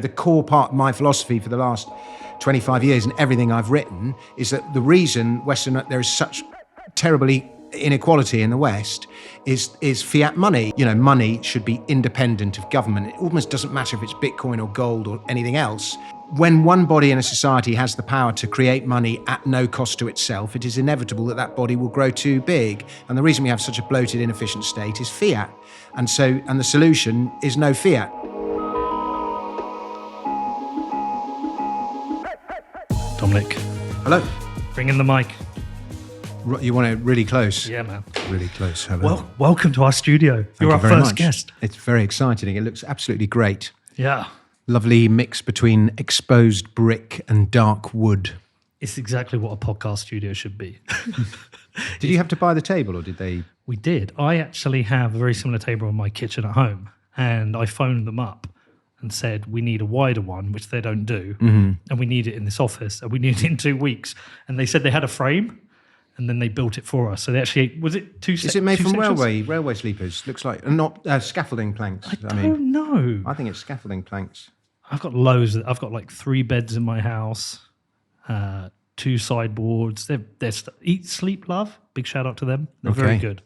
the core part of my philosophy for the last 25 years and everything I've written is that the reason there is such terrible inequality in the West is fiat money. Money should be independent of government. It almost doesn't matter if it's Bitcoin or gold or anything else. When one body in a society has the power to create money at no cost to itself, it is inevitable that that body will grow too big. And the reason we have such a bloated, inefficient state is fiat. And the solution is no fiat. Dominic. Hello. Bring in the mic. You want it really close? Yeah, man. Really close. Hello. Well, welcome to our studio. You're our very first much. guest. It's very exciting. It looks absolutely great. Yeah. Lovely mix between exposed brick and dark wood. It's exactly what a podcast studio should be. Did you have to buy the table or did they? We did. I actually have a very similar table in my kitchen at home, and I phoned them up and said, we need a wider one, which they don't do, and we need it in this office, and we need it in 2 weeks. And they said they had a frame, and then they built it for us. So they actually, was it two sections? Is it made from railway sleepers? Looks like, and not scaffolding planks. I don't know. I think it's scaffolding planks. I've got loads. I've got like 3 beds in my house, 2 sideboards. They're Eat, Sleep, Love. Big shout out to them. They're very good.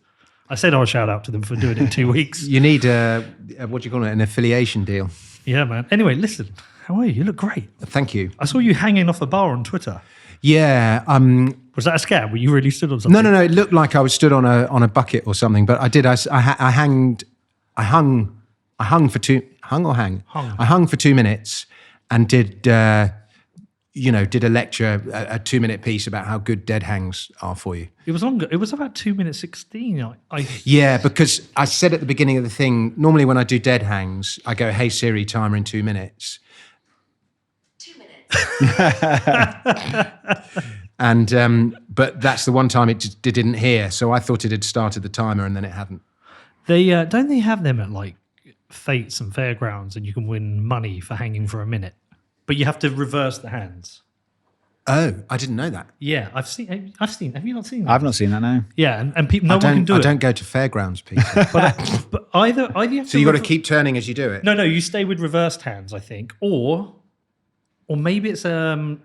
I said I would shout out to them for doing it in 2 weeks. You need what do you call it? An affiliation deal. Yeah, man. Anyway, listen. How are you? You look great. Thank you. I saw you hanging off a bar on Twitter. Yeah. Was that a scam? Were you really stood on something? No. It looked like I was stood on a bucket or something. But I did. I hung for 2 minutes and did a lecture, a 2-minute piece about how good dead hangs are for you. It was longer. It was about 2 minutes 16. Yeah, because I said at the beginning of the thing, normally when I do dead hangs, I go, hey Siri, timer in 2 minutes. 2 minutes. And but that's the one time it didn't hear, so I thought it had started the timer and then it hadn't. They don't they have them at like fetes and fairgrounds, and you can win money for hanging for a minute, but you have to reverse the hands. Oh, I didn't know that. Yeah, I've seen. Have you not seen that? I've not seen that, no. Yeah, and people. No one can do it. I don't go to fairgrounds, Peter. but either you have so you got to keep turning as you do it. No, you stay with reversed hands, I think, or maybe it's a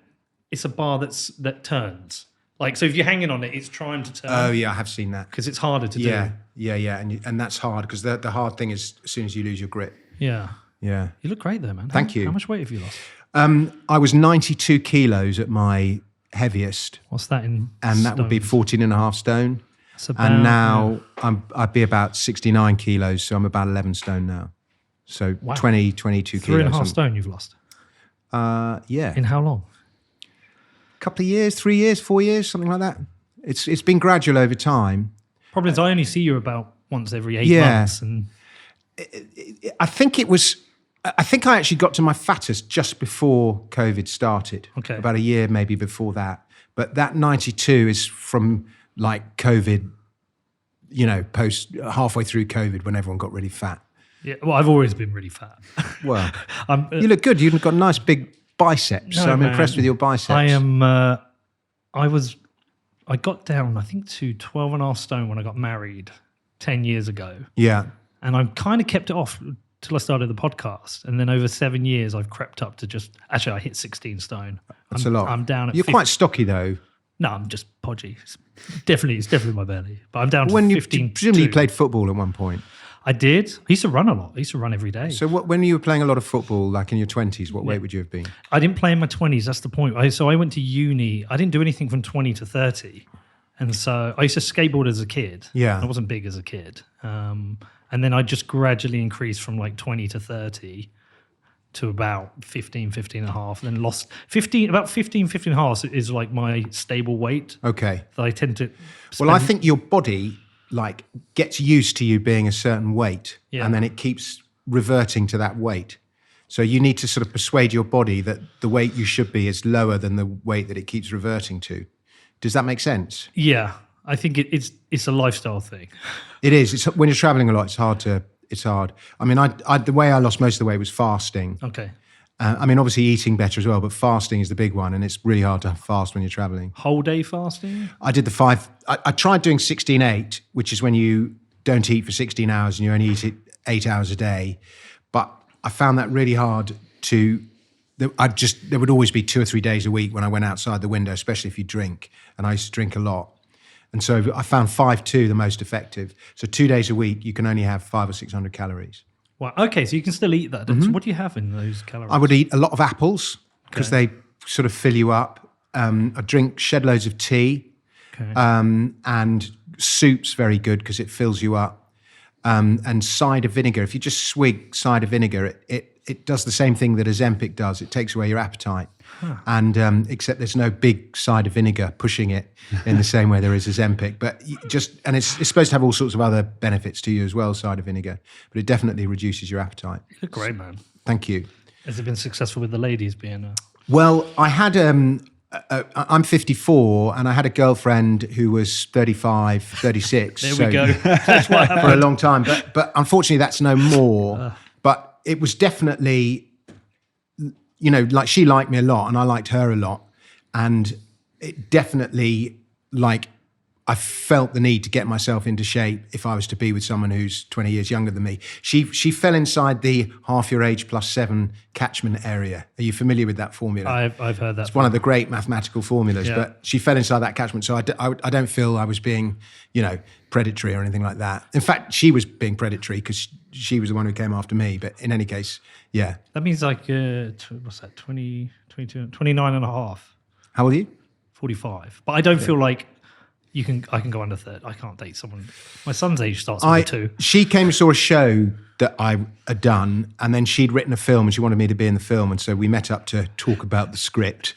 bar that turns. Like, so if you're hanging on it, it's trying to turn. Oh yeah, I have seen that because it's harder to do. Yeah, and that's hard because the hard thing is as soon as you lose your grip. Yeah. You look great there, man. Thank you. How much weight have you lost? I was 92 kilos at my heaviest. What's that in And stones? that would be 14 and a half stone. That's about, and now I'd be about 69 kilos, so I'm about 11 stone now. So wow. 22 kilos. 3.5 stone you've lost? Yeah. In how long? Couple of years, 3 years, 4 years, something like that. It's been gradual over time. Problem is I only see you about once every 8 months. And I think I actually got to my fattest just before COVID started. Okay. About a year maybe before that. But that 92 is from like COVID, post halfway through COVID when everyone got really fat. yeah, well, I've always been really fat. Well, you look good. You've got nice big biceps. No, so I'm man. impressed with your biceps. I am. I got down, I think, to 12.5 stone when I got married 10 years ago. Yeah. And I kind of kept it off till I started the podcast. And then over 7 years, I've crept up to I hit 16 stone. That's a lot. I'm down at You're quite stocky though. No, I'm just podgy. It's definitely my belly. But I'm down to When 15. presumably you played football at one point. I did. I used to run a lot. I used to run every day. So when you were playing a lot of football, like in your 20s, what weight would you have been? I didn't play in my 20s. That's the point. So I went to uni. I didn't do anything from 20 to 30. And so I used to skateboard as a kid. Yeah. I wasn't big as a kid. And then I just gradually increased from like 20 to 30 to about 15 and a half. And then lost 15 and a half is like my stable weight. Okay. That I tend to Well, I think your body like gets used to you being a certain weight, Yeah. and then it keeps reverting to that weight. So you need to sort of persuade your body that the weight you should be is lower than the weight that it keeps reverting to. Does that make sense? Yeah. I think it's a lifestyle thing. It is. It's when you're traveling a lot. It's hard. I mean, the way I lost most of the weight was fasting. Okay. I mean, obviously eating better as well, but fasting is the big one, and it's really hard to fast when you're traveling. Whole day fasting? I did the 5. I tried doing 16-8, which is when you don't eat for 16 hours and you only eat it 8 hours a day. But I found that really hard there would always be 2 or 3 days a week when I went outside the window, especially if you drink, and I used to drink a lot. And so I found 5-2 the most effective. So 2 days a week, you can only have 500 or 600 calories. Wow. Okay, so you can still eat that. So what do you have in those calories? I would eat a lot of apples because they sort of fill you up. I drink shed loads of tea, and soup's very good because it fills you up. And cider vinegar. If you just swig cider vinegar, it does the same thing that Ozempic does. It takes away your appetite. And except there's no big cider vinegar pushing it in the same way there is Ozempic. But it's supposed to have all sorts of other benefits to you as well, cider vinegar. But it definitely reduces your appetite. You look great, man. Thank you. Has it been successful with the ladies being? Well, I had I'm 54 and I had a girlfriend who was 35, 36. There we go. That's what happened. For a long time. But unfortunately, that's no more. But it was definitely, like she liked me a lot and I liked her a lot. And it definitely, I felt the need to get myself into shape if I was to be with someone who's 20 years younger than me. She fell inside the half your age plus 7 catchment area. Are you familiar with that formula? I've heard that. It's one of the great mathematical formulas, but she fell inside that catchment. So I don't feel I was being, predatory or anything like that. In fact, she was being predatory because she was the one who came after me. But in any case, yeah. That means what's that, 20, 22, 29 and a half. How old are you? 45. But I don't feel like I can go under 30. I can't date someone. My son's age starts with 2. She came and saw a show that I had done, and then she'd written a film, and she wanted me to be in the film, and so we met up to talk about the script.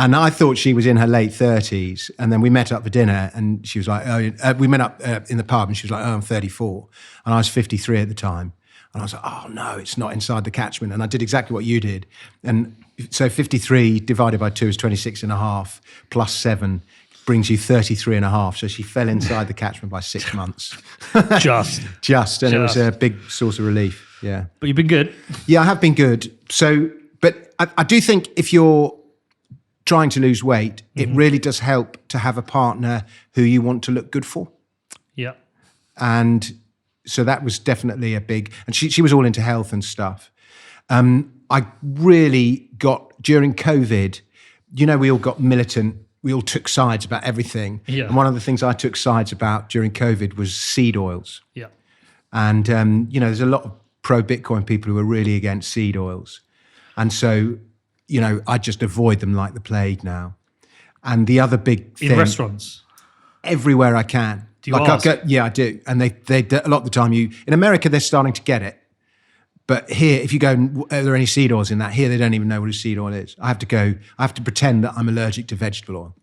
And I thought she was in her late 30s, and then we met up for dinner, and she was like, we met up in the pub, and she was like, I'm 34. And I was 53 at the time. And I was like, oh, no, it's not inside the catchment. And I did exactly what you did. And so 53 divided by 2 is 26 and a half, plus 7 brings you 33 and a half. So she fell inside the catchment by 6 months. Just. And it was a big source of relief. Yeah. But you've been good. Yeah, I have been good. So, but I do think if you're trying to lose weight, it really does help to have a partner who you want to look good for. Yeah. And so that was definitely a big, and she was all into health and stuff. I really got, during COVID, we all got militant. We all took sides about everything. Yeah. And one of the things I took sides about during COVID was seed oils. Yeah. And, there's a lot of pro-Bitcoin people who are really against seed oils. And so, I just avoid them like the plague now. And the other big thing... In restaurants? Everywhere I can. Do you ask? Yeah, I do. And they a lot of the time in America, they're starting to get it. But here, if you go, are there any seed oils in that? Here, they don't even know what a seed oil is. I have to pretend that I'm allergic to vegetable oil.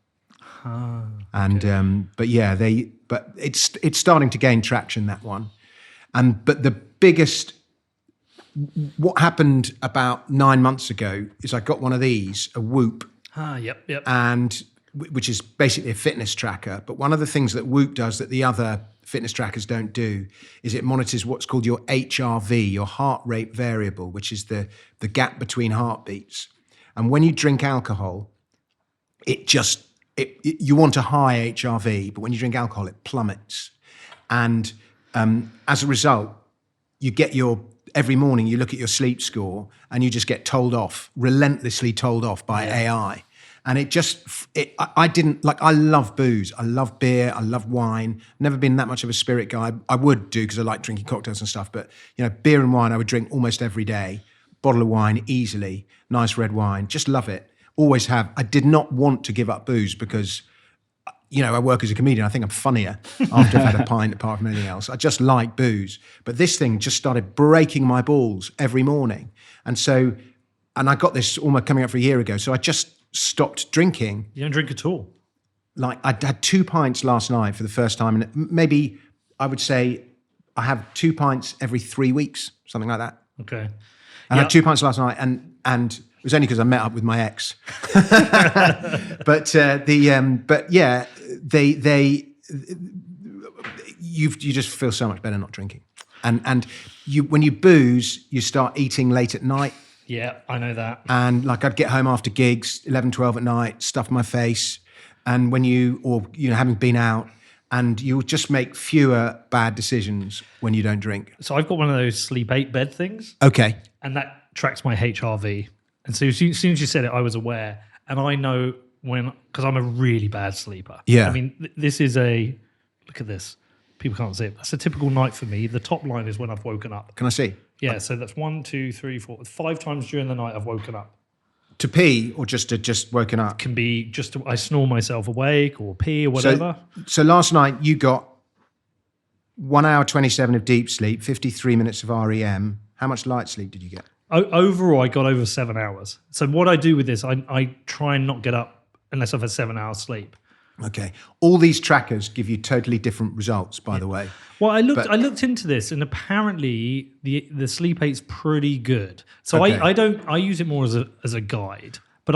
And but it's starting to gain traction, that one. But the biggest, what happened about 9 months ago is I got one of these, a Whoop. Yep. And which is basically a fitness tracker. But one of the things that Whoop does that the other fitness trackers don't do is it monitors what's called your HRV, your heart rate variable, which is the gap between heartbeats. And when you drink alcohol, you want a high HRV, but when you drink alcohol, it plummets. And as a result, every morning you look at your sleep score and you just get relentlessly told off by AI. And I love booze. I love beer. I love wine. Never been that much of a spirit guy. I would do because I like drinking cocktails and stuff. But, beer and wine I would drink almost every day. Bottle of wine easily. Nice red wine. Just love it. Always have. I did not want to give up booze because, I work as a comedian. I think I'm funnier after I've had a pint apart from anything else. I just like booze. But this thing just started breaking my balls every morning. And I got this almost coming up for a year ago. So I just stopped drinking. You don't drink at all? I had 2 pints last night for the first time. And maybe I would say I have 2 pints every 3 weeks, something like that. Okay. I had 2 pints last night and it was only because I met up with my ex. You just feel so much better not drinking. And when you booze, you start eating late at night. Yeah, I know that. And I'd get home after gigs, 11, 12 at night, stuff my face. And having been out, and you'll just make fewer bad decisions when you don't drink. So I've got one of those sleep 8 bed things, Okay. and that tracks my HRV. And so as soon as you said it, I was aware. And I know because I'm a really bad sleeper. Yeah. I mean, this is look at this. People can't see it. That's a typical night for me. The top line is when I've woken up. Can I see? Yeah, so that's 1, 2, 3, 4, 5 times during the night I've woken up. To pee or just woken up? Can be I snore myself awake or pee or whatever. So last night you got 1 hour 27 of deep sleep, 53 minutes of REM. How much light sleep did you get? Overall, I got over 7 hours. So what I do with this, I try and not get up unless I've had 7 hours sleep. Okay. All these trackers give you totally different results, by the way. Well, I looked into this, and apparently the sleep 8's pretty good. So Okay. I use it more as a guide, but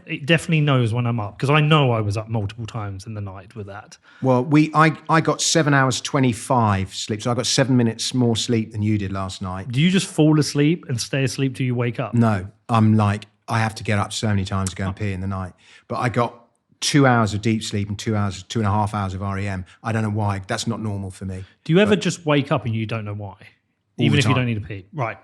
it definitely knows when I'm up because I know I was up multiple times in the night with that. Well, I got 7 hours 25 sleep, so I got 7 minutes more sleep than you did last night. Do you just fall asleep and stay asleep till you wake up? No, I'm like, I have to get up so many times to go and pee in the night. But I got 2 hours of deep sleep and 2.5 hours of REM. I don't know why. That's not normal for me. Do you ever just wake up and you don't know why? Even if you time. don't need to pee? Right.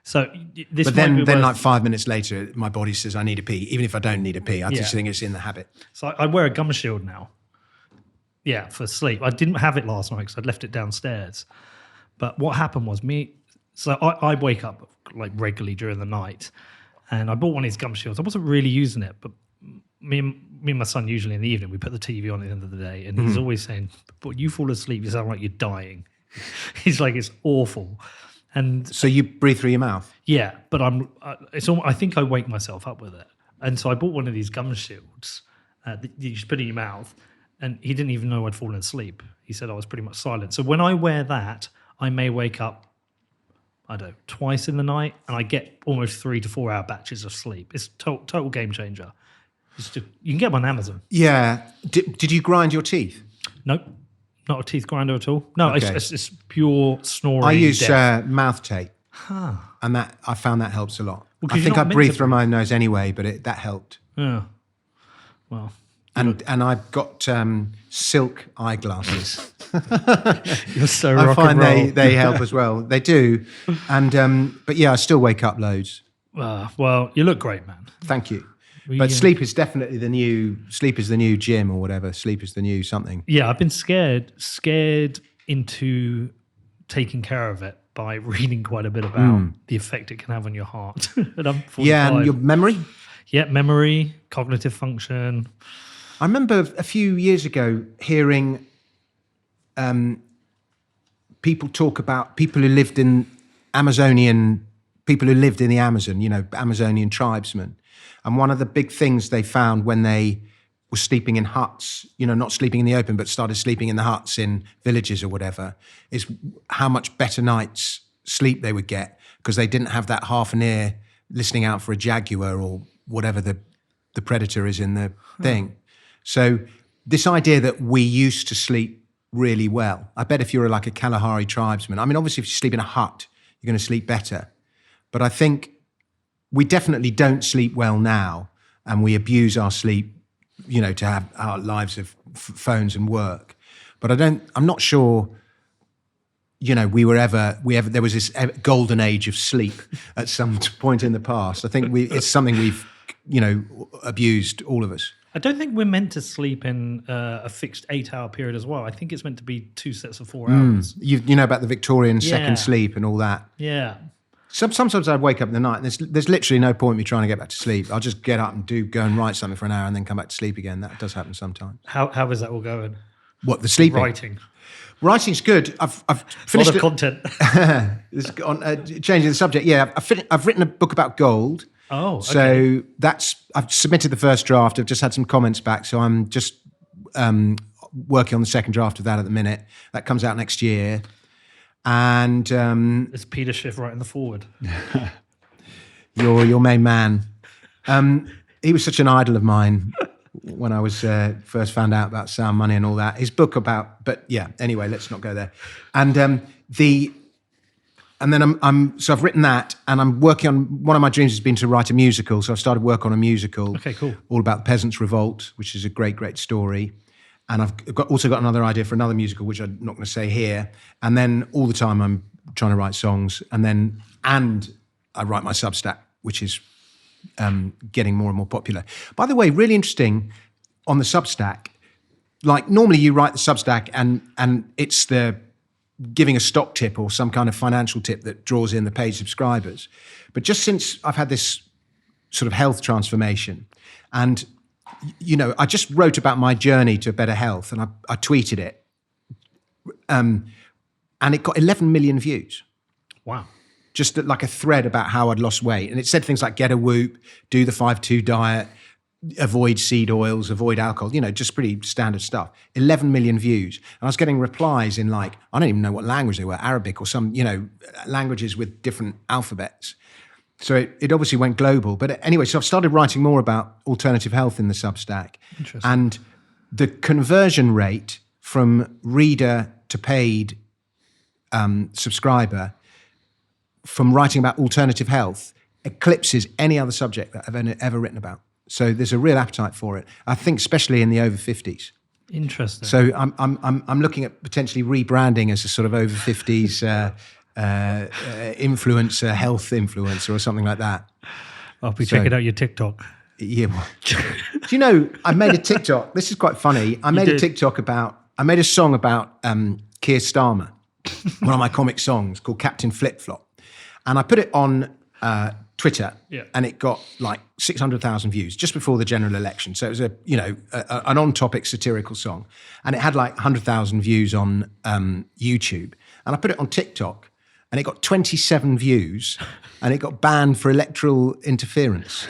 So this But might be then worth- like 5 minutes later, my body says I need to pee, even if I don't need to pee. I just think it's in the habit. So I wear a gum shield now. Yeah, for sleep. I didn't have it last night because I'd left it downstairs. But what happened was I wake up like regularly during the night, and I bought one of these gum shields. I wasn't really using it, but me and my son usually in the evening we put the TV on at the end of the day, and he's always saying, "But you fall asleep, you sound like you're dying." He's like, "It's awful." And So you breathe through your mouth? yeah, but I think I wake myself up with it. And so I bought one of these gum shields that you just put in your mouth, and he didn't even know I'd fallen asleep. He said I was pretty much silent. So when I wear that, I may wake up, I don't know, twice in the night, and I get almost 3 to 4 hour batches of sleep. It's total game changer. You can get one on Amazon. Yeah. Did you grind your teeth? Nope, not a teeth grinder at all. No, Okay. it's pure snoring. I use death. mouth tape, and I found that helps a lot. Well, 'cause I you're think not I meant breathe to through my nose anyway, but that helped. Yeah. Well, And I've got silk eyeglasses. you're so I rock find and roll. they help as well. They do, and but yeah, I still wake up loads. Well, you look great, man. Thank you. We, But sleep is definitely the new gym or whatever. Sleep is the new something. Yeah, I've been scared into taking care of it by reading quite a bit about the effect it can have on your heart. And I'm 45. Yeah, and your memory. Yeah, memory, cognitive function. I remember a few years ago hearing people talk about people who lived in the Amazon, Amazonian tribesmen. And one of the big things they found when they were sleeping in huts, not sleeping in the open, but started sleeping in the huts in villages or whatever, is how much better nights sleep they would get because they didn't have that half an ear listening out for a jaguar or whatever the predator is in the thing. So this idea that we used to sleep really well, I bet if you're like a Kalahari tribesman, I mean, obviously if you sleep in a hut, you're going to sleep better. But I think we definitely don't sleep well now, and we abuse our sleep, to have our lives of phones and work. But I'm not sure, there was this golden age of sleep at some point in the past. I think it's something we've, abused, all of us. I don't think we're meant to sleep in a fixed 8-hour period as well. I think it's meant to be 2 sets of 4 hours. You know about the Victorian Yeah. second sleep and all that. Yeah. Sometimes I'd wake up in the night and there's literally no point in me trying to get back to sleep. I'll just get up and go and write something for an hour and then come back to sleep again. That does happen sometimes. How is that all going? What, the sleeping? Writing. Writing's good. I've A finished lot of content. changing the subject. Yeah, I've written a book about gold. Oh, okay. So I've submitted the first draft. I've just had some comments back. So I'm just working on the second draft of that at the minute. That comes out next year. And It's Peter Schiff writing the forward. your main man. He was such an idol of mine when I was first found out about Sound Money and all that. His book but yeah. Anyway, let's not go there. And then so I've written that, and I'm working on, one of my dreams has been to write a musical. So I've started work on a musical. Okay, cool. All about the Peasants' Revolt, which is a great, great story. and I've also got another idea for another musical, which I'm not going to say here. And then all the time I'm trying to write songs, and I write my Substack, which is getting more and more popular. By the way, really interesting on the Substack. Like normally you write the Substack and it's the giving a stock tip or some kind of financial tip that draws in the paid subscribers. But just since I've had this sort of health transformation, and I just wrote about my journey to better health, and I tweeted it, and it got 11 million views. Wow. Just like a thread about how I'd lost weight. And it said things like get a Whoop, do the 5-2 diet, avoid seed oils, avoid alcohol, just pretty standard stuff. 11 million views. And I was getting replies in I don't even know what language they were, Arabic or some, languages with different alphabets. So it obviously went global. But anyway, so I've started writing more about alternative health in the Substack. Interesting. And the conversion rate from reader to paid subscriber from writing about alternative health eclipses any other subject that I've ever written about. So there's a real appetite for it. I think especially in the over 50s. Interesting. So I'm looking at potentially rebranding as a sort of over 50s influencer, health influencer or something like that. I'll be checking out your TikTok. Yeah. Do you know, I made a TikTok. This is quite funny. I made a song about Keir Starmer, one of my comic songs called Captain Flip Flop. And I put it on Twitter, and it got like 600,000 views just before the general election. So it was an on-topic satirical song, and it had like 100,000 views on YouTube. And I put it on TikTok, and it got 27 views, and it got banned for electoral interference.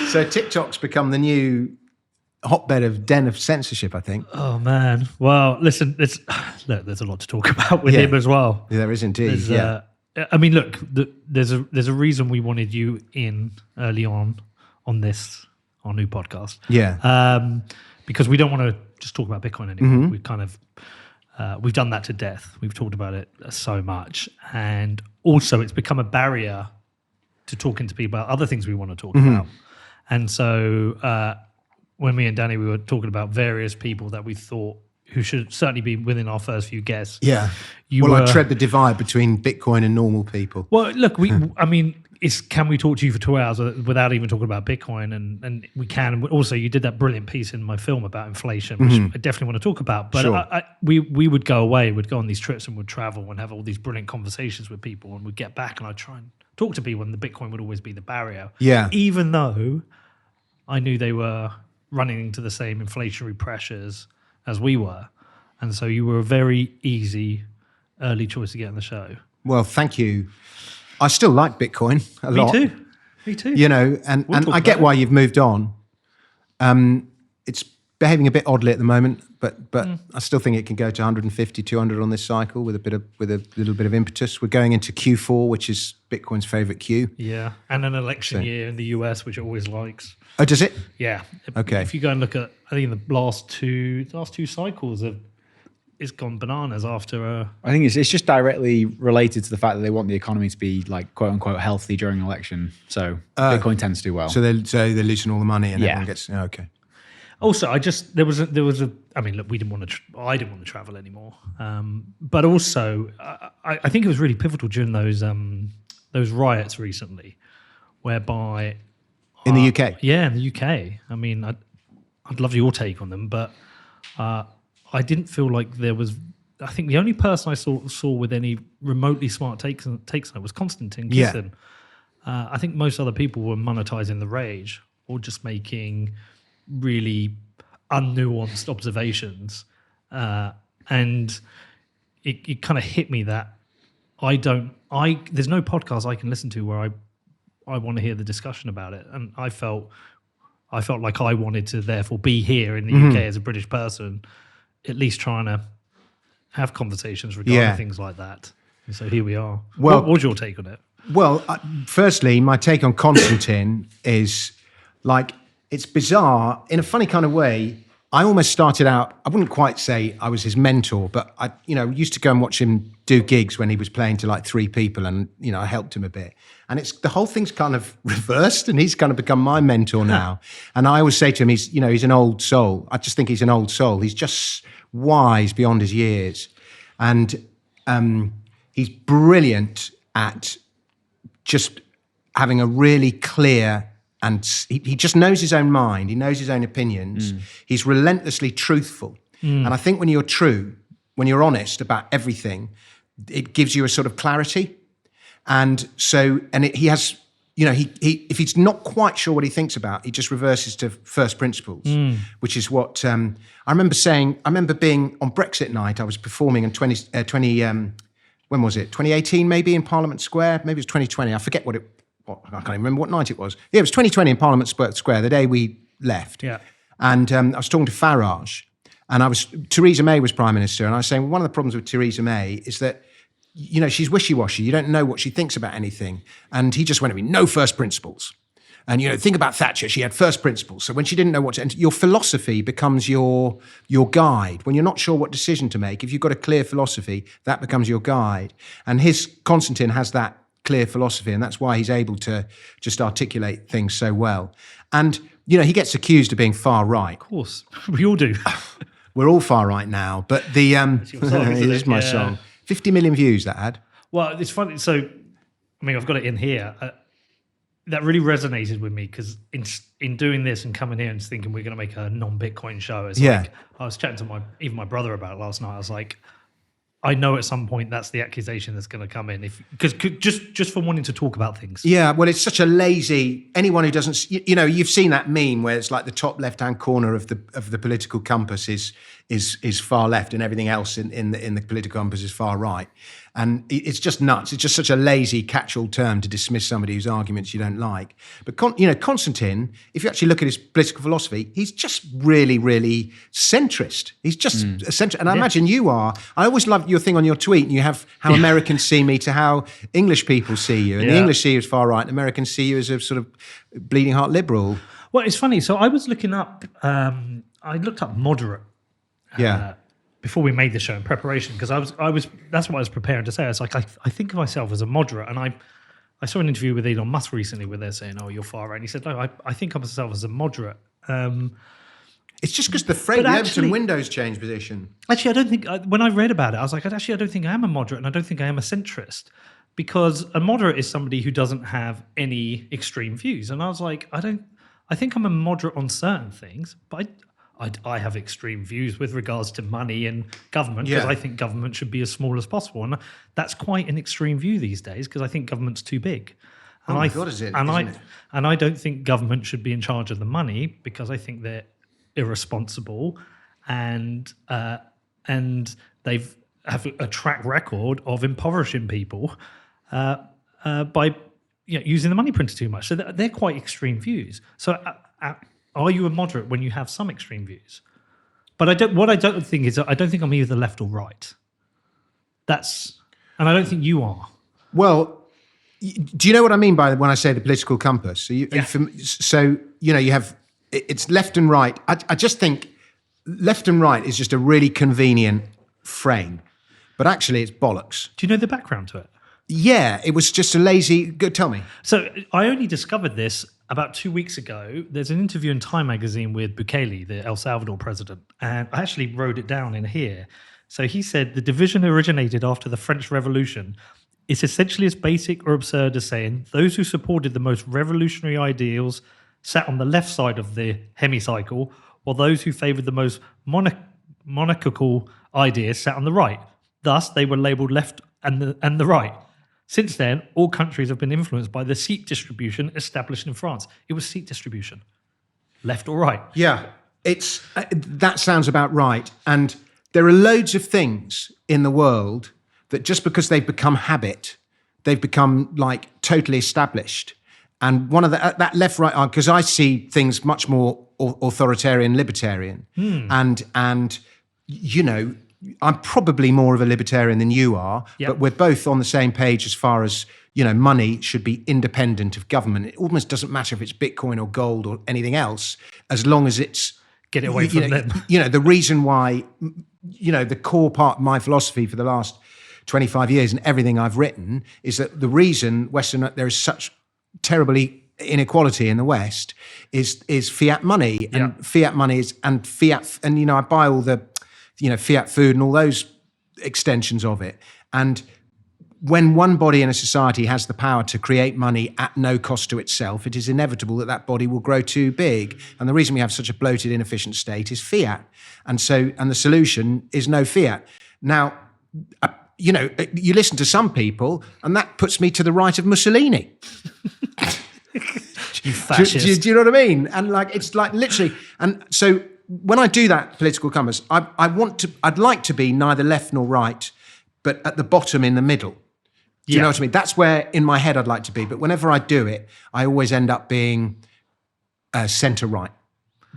So TikTok's become the new hotbed of den of censorship, I think. Oh man! Well, listen, there's a lot to talk about with him as well. Yeah, there is indeed. I mean, look, there's a reason we wanted you in early on this our new podcast. Yeah. Because we don't want to just talk about Bitcoin anymore. Mm-hmm. We've kind of we've done that to death. We've talked about it so much, and also it's become a barrier to talking to people about other things we want to talk about. And so when me and Danny, we were talking about various people that we thought who should certainly be within our first few guests. Yeah. I tread the divide between Bitcoin and normal people. Well, look, I mean, can we talk to you for 2 hours without even talking about Bitcoin? And we can. And also, you did that brilliant piece in my film about inflation, which I definitely want to talk about. But sure. We would go away, we'd go on these trips and would travel and have all these brilliant conversations with people, and we'd get back and I'd try and talk to people, and the Bitcoin would always be the barrier. Yeah. Even though I knew they were running into the same inflationary pressures as we were. And so you were a very easy early choice to get on the show. Well, thank you. I still like Bitcoin a lot. Me too. And I get why you've moved on. It's behaving a bit oddly at the moment, but I still think it can go to 150, 200 on this cycle with a little bit of impetus. We're going into Q4, which is Bitcoin's favorite Q. Yeah, and an election year in the US, which it always likes. Oh, does it? Yeah. Okay. If you go and look at, I think the last two cycles it's gone bananas after. I think it's just directly related to the fact that they want the economy to be like quote unquote healthy during an election. So Bitcoin tends to do well. So they loosen all the money and everyone gets okay. Also, there was a. I mean, look, we didn't want to. I didn't want to travel anymore. But also, I think it was really pivotal during those riots recently, whereby in the UK. Yeah, in the UK. I mean, I'd love your take on them, but I didn't feel like there was. I think the only person I saw with any remotely smart takes on it was Konstantin Kissin. Yeah. I think most other people were monetizing the rage or just making really unnuanced observations, and it kind of hit me that there's no podcast I can listen to where I want to hear the discussion about it, and I felt like I wanted to therefore be here in the UK as a British person, at least trying to have conversations regarding things like that. And so here we are. Well, what was your take on it? Well, firstly, my take on Konstantin is like, it's bizarre in a funny kind of way. I almost started out, I wouldn't quite say I was his mentor, but I, used to go and watch him do gigs when he was playing to like 3 people, and, I helped him a bit. And the whole thing's kind of reversed, and he's kind of become my mentor now. And I always say to him, he's an old soul. I just think he's an old soul. He's just wise beyond his years. And he's brilliant at just having a really clear, and he just knows his own mind. He knows his own opinions. He's relentlessly truthful. And I think when you're true, when you're honest about everything, it gives you a sort of clarity. And so, he has, if he's not quite sure what he thinks about, he just reverses to first principles, which is what I remember being on Brexit night. I was performing in when was it? 2018 maybe, in Parliament Square. Maybe it was 2020. I forget I can't even remember what night it was. Yeah, it was 2020 in Parliament Square, the day we left. Yeah. And I was talking to Farage, and Theresa May was Prime Minister, and I was saying, one of the problems with Theresa May is that, she's wishy-washy. You don't know what she thinks about anything. And he just went at me, no first principles. And, think about Thatcher. She had first principles. So when she didn't know and your philosophy becomes your guide. When you're not sure what decision to make, if you've got a clear philosophy, that becomes your guide. And Constantine has that clear philosophy, and that's why he's able to just articulate things so well. And, he gets accused of being far right. Of course. We all do. We're all far right now. But It's your song, it is my song. 50 million views that had. Well, it's funny. So, I've got it in here. That really resonated with me because in doing this and coming here and thinking we're going to make a non-Bitcoin show, it's like I was chatting to my brother about it last night. I was like, I know at some point that's the accusation that's going to come in because just for wanting to talk about things. Yeah, well, it's such a lazy. Anyone who doesn't, you've seen that meme where it's like the top left-hand corner of the political compass is far left, and everything else in the political compass is far right. And it's just nuts. It's just such a lazy catch-all term to dismiss somebody whose arguments you don't like. But Constantine, if you actually look at his political philosophy, he's just really, really centrist. He's just a centrist. And I imagine you are. I always loved your thing on your tweet, and you have how Americans see me to how English people see you. And the English see you as far right, and Americans see you as a sort of bleeding heart liberal. Well, it's funny. So I was looking up, I looked up moderate. Before we made the show in preparation, because that's what I was preparing to say. I was like, I think of myself as a moderate, and I saw an interview with Elon Musk recently where they're saying, "Oh, you're far right," and he said, "No, I think of myself as a moderate." It's just because the Everton Windows changed position. Actually, I don't think when I read about it, I was like, I don't think I am a moderate, and I don't think I am a centrist, because a moderate is somebody who doesn't have any extreme views, and I was like, I think I'm a moderate on certain things, but I have extreme views with regards to money and government, because I think government should be as small as possible. And that's quite an extreme view these days, because I think government's too big. And isn't it? And I don't think government should be in charge of the money, because I think they're irresponsible and they've have a track record of impoverishing people by using the money printer too much. So they're quite extreme views. So are you a moderate when you have some extreme views? But I don't think I'm either left or right. And I don't think you are. Well, do you know what I mean by when I say the political compass? So you have it's left and right. I just think left and right is just a really convenient frame, but actually it's bollocks. Do you know the background to it? Yeah, it was just a lazy. Good, tell me. So I only discovered this about 2 weeks ago. There's an interview in Time magazine with Bukele, the El Salvador president, and I actually wrote it down in here. So he said the division originated after the French Revolution. It's essentially as basic or absurd as saying those who supported the most revolutionary ideals sat on the left side of the hemicycle, while those who favoured the most monarchical ideas sat on the right. Thus, they were labelled left and the right. Since then, all countries have been influenced by the seat distribution established in France. It was seat distribution, left or right. Yeah, that sounds about right. And there are loads of things in the world that just because they've become habit, they've become like totally established. And one of that left-right, because I see things much more authoritarian, libertarian, and I'm probably more of a libertarian than you are, but we're both on the same page as far as, money should be independent of government. It almost doesn't matter if it's Bitcoin or gold or anything else, as long as it's get it away from them. The reason why, the core part of my philosophy for the last 25 years and everything I've written is that the reason there is such terrible inequality in the West is fiat money. And fiat money is, and fiat, and, I buy all the, fiat food and all those extensions of it. And when one body in a society has the power to create money at no cost to itself, it is inevitable that that body will grow too big. And the reason we have such a bloated, inefficient state is fiat. And the solution is no fiat. Now, you listen to some people, and that puts me to the right of Mussolini. You fascist. Do you know what I mean? And it's literally, and so when I do that political compass, I'd like to be neither left nor right, but at the bottom in the middle. Do you know what I mean? That's where in my head I'd like to be. But whenever I do it, I always end up being centre-right,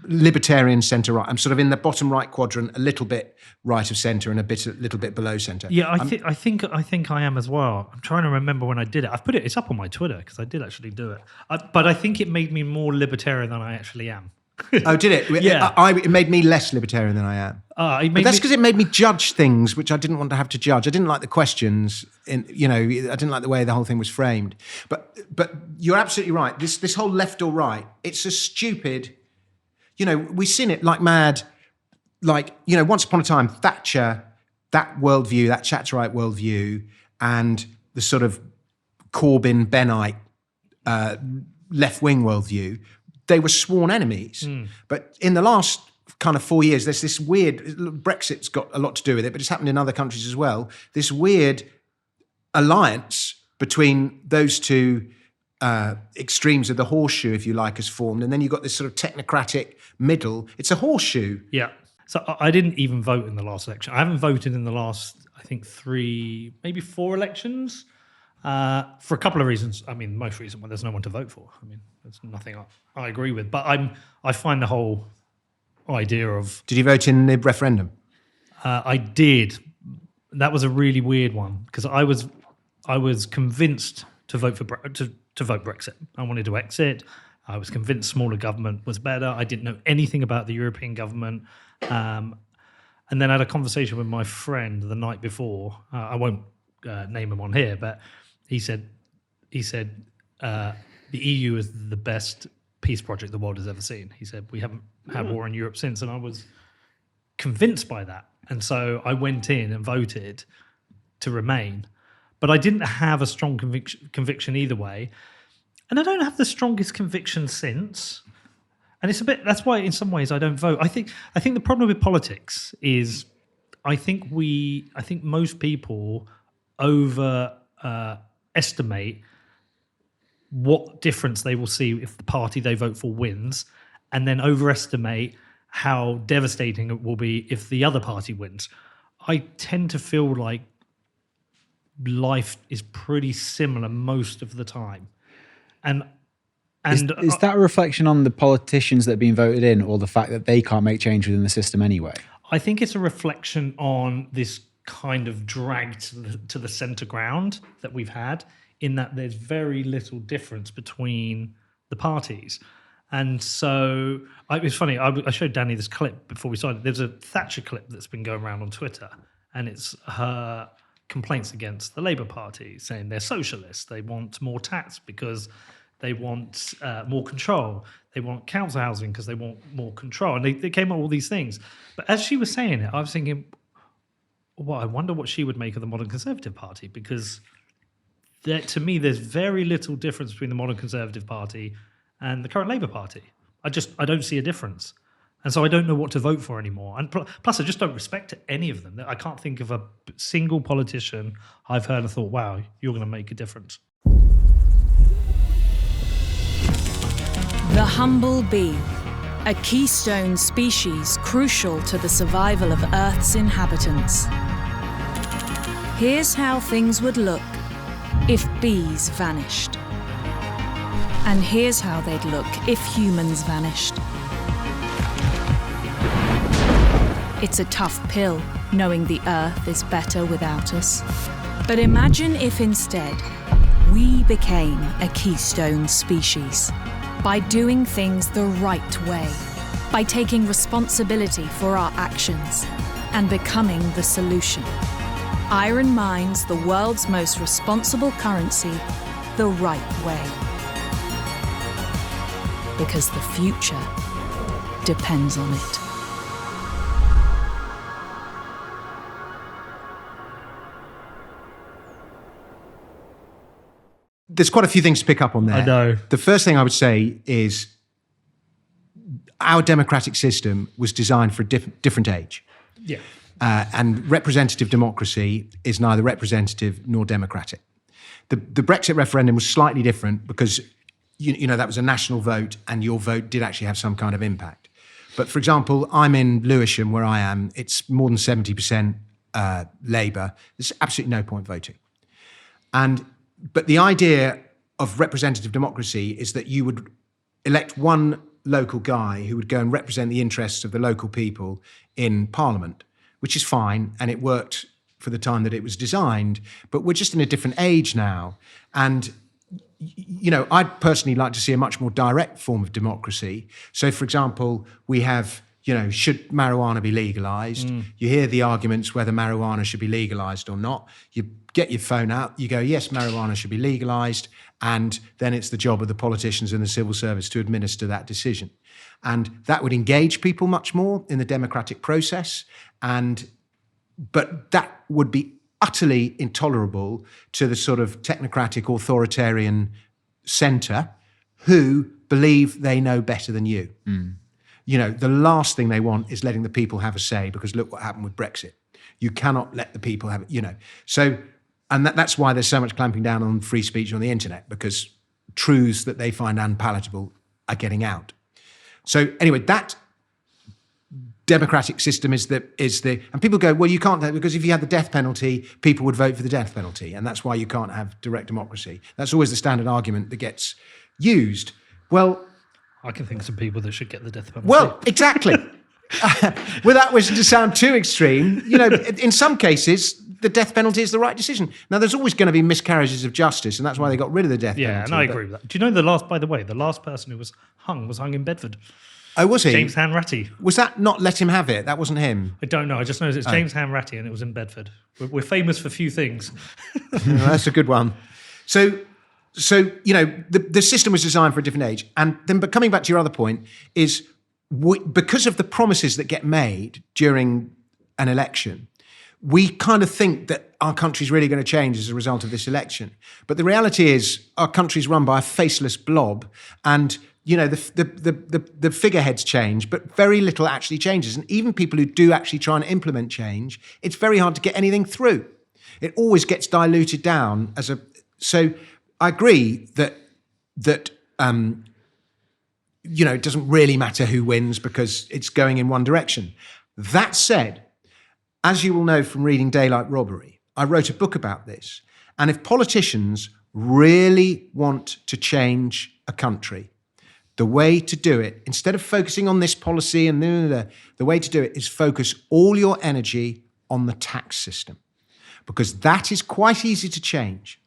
libertarian centre-right. I'm sort of in the bottom right quadrant, a little bit right of centre and a little bit below centre. Yeah, I think I am as well. I'm trying to remember when I did it. I've put it. It's up on my Twitter because I did actually do it. But I think it made me more libertarian than I actually am. Oh, did it? Yeah. It made me less libertarian than I am. But that's because it made me judge things which I didn't want to have to judge. I didn't like the questions. I didn't like the way the whole thing was framed. But you're absolutely right. This whole left or right, it's a stupid. We've seen it like mad. Once upon a time, Thatcher, that worldview, that Thatcherite worldview, and the sort of Corbyn, Bennite left-wing worldview, they were sworn enemies. But in the last kind of 4 years, there's this weird, Brexit's got a lot to do with it, but it's happened in other countries as well, this weird alliance between those two extremes of the horseshoe, if you like, has formed. And then you've got this sort of technocratic middle. It's a horseshoe. Yeah. So I didn't even vote in the last election. I haven't voted in the last, I think, 3, maybe 4 elections for a couple of reasons. I mean, most reason why there's no one to vote for. I mean, there's nothing I agree with. But I find the whole idea of... Did you vote in the referendum? I did. That was a really weird one because I was convinced to vote for to vote Brexit. I wanted to exit. I was convinced smaller government was better. I didn't know anything about the European government. And then I had a conversation with my friend the night before. I won't name him on here, but he said the EU is the best peace project the world has ever seen. He said, we haven't had war in Europe since. And I was convinced by that. And so I went in and voted to remain. But I didn't have a strong conviction either way. And I don't have the strongest conviction since. And it's that's why in some ways I don't vote. I think the problem with politics is I think most people estimate what difference they will see if the party they vote for wins, and then overestimate how devastating it will be if the other party wins. I tend to feel like life is pretty similar most of the time. And is that a reflection on the politicians that are being voted in, or the fact that they can't make change within the system anyway? I think it's a reflection on this kind of drag to the centre ground that we've had, in that there's very little difference between the parties. And so it's funny, I showed Danny this clip before we started. There's a Thatcher clip that's been going around on Twitter, and it's her complaints against the Labour Party, saying they're socialists, they want more tax because they want more control, they want council housing because they want more control, and they came up with all these things. But as she was saying it, I was thinking, well, I wonder what she would make of the modern Conservative Party, because to me there's very little difference between the modern Conservative Party and the current Labour Party. I don't see a difference. And so I don't know what to vote for anymore. And plus, I just don't respect any of them. I can't think of a single politician I've heard and thought, wow, you're going to make a difference. The humble bee, a keystone species crucial to the survival of Earth's inhabitants. Here's how things would look if bees vanished. And here's how they'd look if humans vanished. It's a tough pill, knowing the Earth is better without us. But imagine if instead, we became a keystone species by doing things the right way, by taking responsibility for our actions and becoming the solution. Iron mines the world's most responsible currency the right way. Because the future depends on it. There's quite a few things to pick up on there. I know. The first thing I would say is our democratic system was designed for a different age. Yeah. And representative democracy is neither representative nor democratic. The Brexit referendum was slightly different because, you know, that was a national vote and your vote did actually have some kind of impact. But for example, I'm in Lewisham where I am. It's more than 70% Labour. There's absolutely no point voting. But the idea of representative democracy is that you would elect one local guy who would go and represent the interests of the local people in Parliament, which is fine, and it worked for the time that it was designed, but we're just in a different age now. And, you know, I'd personally like to see a much more direct form of democracy. So, for example, we have, you know, should marijuana be legalized? You hear the arguments whether marijuana should be legalized or not. You get your phone out, you go, yes, marijuana should be legalized, and then it's the job of the politicians and the civil service to administer that decision. And that would engage people much more in the democratic process, but that would be utterly intolerable to the sort of technocratic authoritarian centre who believe they know better than you. You know, the last thing they want is letting the people have a say, because look what happened with Brexit. You cannot let the people have it, you know. So, and that's why there's so much clamping down on free speech on the internet, because truths that they find unpalatable are getting out. So anyway, that democratic system is the, and people go, well, you can't, because if you had the death penalty, people would vote for the death penalty, and that's why you can't have direct democracy. That's always the standard argument that gets used. Well, I can think of some people that should get the death penalty. well, exactly. Without wishing to sound too extreme, you know, in some cases, the death penalty is the right decision. Now, there's always going to be miscarriages of justice, and that's why they got rid of the death penalty. Yeah, and I agree with that. Do you know the last person who was hung in Bedford? Oh, was he? James Hanratty. Was that not let him have it? That wasn't him. I don't know. I just know it's James Hanratty, and it was in Bedford. We're famous for few things. That's a good one. So you know, the system was designed for a different age. And then, but coming back to your other point, is because of the promises that get made during an election, we kind of think that our country's really going to change as a result of this election. But the reality is our country's run by a faceless blob, and you know, the figureheads change, but very little actually changes. And even people who do actually try and implement change, it's very hard to get anything through. It always gets diluted down so I agree that you know, it doesn't really matter who wins because it's going in one direction. That said, as you will know from reading Daylight Robbery, I wrote a book about this. And if politicians really want to change a country, the way to do it, instead of focusing on this policy and the way to do it is focus all your energy on the tax system, because that is quite easy to change.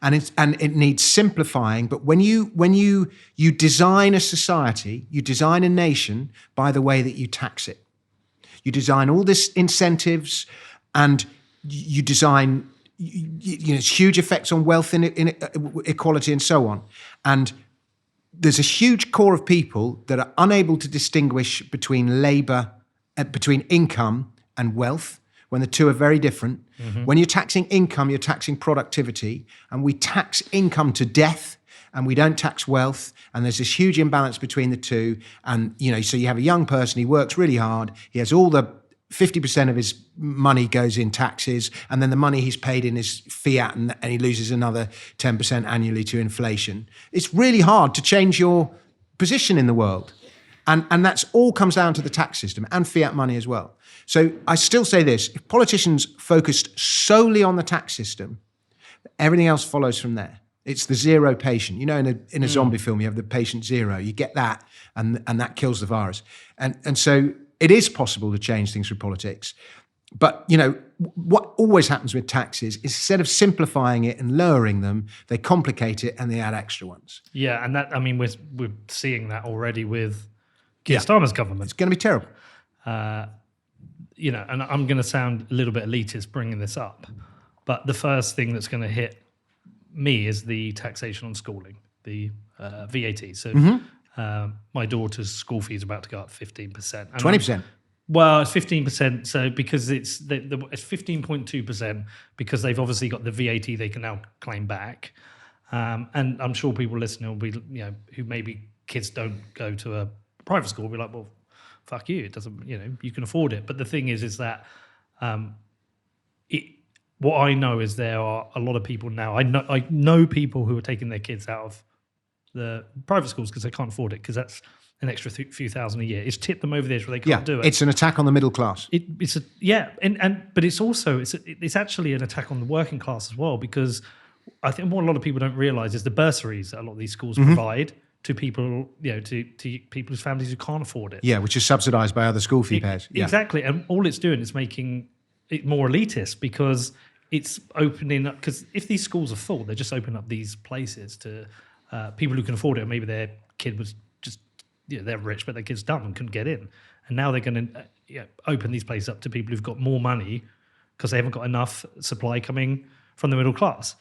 And it needs simplifying. But when you design a society, you design a nation by the way that you tax it. You design all this incentives, and you design huge effects on wealth inequality and so on. And there's a huge core of people that are unable to distinguish between between income and wealth, when the two are very different. Mm-hmm. When you're taxing income, you're taxing productivity, and we tax income to death, and we don't tax wealth, and there's this huge imbalance between the two. And, you know, so you have a young person, he works really hard, he has all the 50% of his money goes in taxes, and then the money he's paid in is fiat, and he loses another 10% annually to inflation. It's really hard to change your position in the world. And that's all comes down to the tax system and fiat money as well. So I still say this, if politicians focused solely on the tax system, everything else follows from there. It's the zero patient. You know, in a zombie film, you have the patient zero. You get that, and that kills the virus. And so it is possible to change things through politics. But, you know, what always happens with taxes is instead of simplifying it and lowering them, they complicate it and they add extra ones. Yeah, and that, I mean, we're seeing that already with Keir Starmer's government. It's going to be terrible. You know, and I'm going to sound a little bit elitist bringing this up, but the first thing that's going to hit me is the taxation on schooling, the VAT. So my daughter's school fee is about to go up 15%. 20%. Well, it's 15%. So because it's 15.2% because they've obviously got the VAT they can now claim back, and I'm sure people listening will be, you know, who maybe kids don't go to a private school, will be like, well, fuck you, it doesn't, you know, you can afford it. But the thing is that what I know is there are a lot of people now. I know people who are taking their kids out of the private schools because they can't afford it, because that's an extra few thousand a year. It's tipped them over the edge where they can't do it. It's an attack on the middle class. But it's also it's actually an attack on the working class as well, because I think what a lot of people don't realise is the bursaries that a lot of these schools provide to people, you know, to people's families who can't afford it. Yeah, which is subsidised by other school fee payers. Yeah. Exactly, and all it's doing is making it more elitist, because it's opening up. Because if these schools are full, they're just opening up these places to people who can afford it. Or maybe their kid was just, you know, they're rich, but their kid's dumb and couldn't get in, and now they're going to open these places up to people who've got more money because they haven't got enough supply coming from the middle class.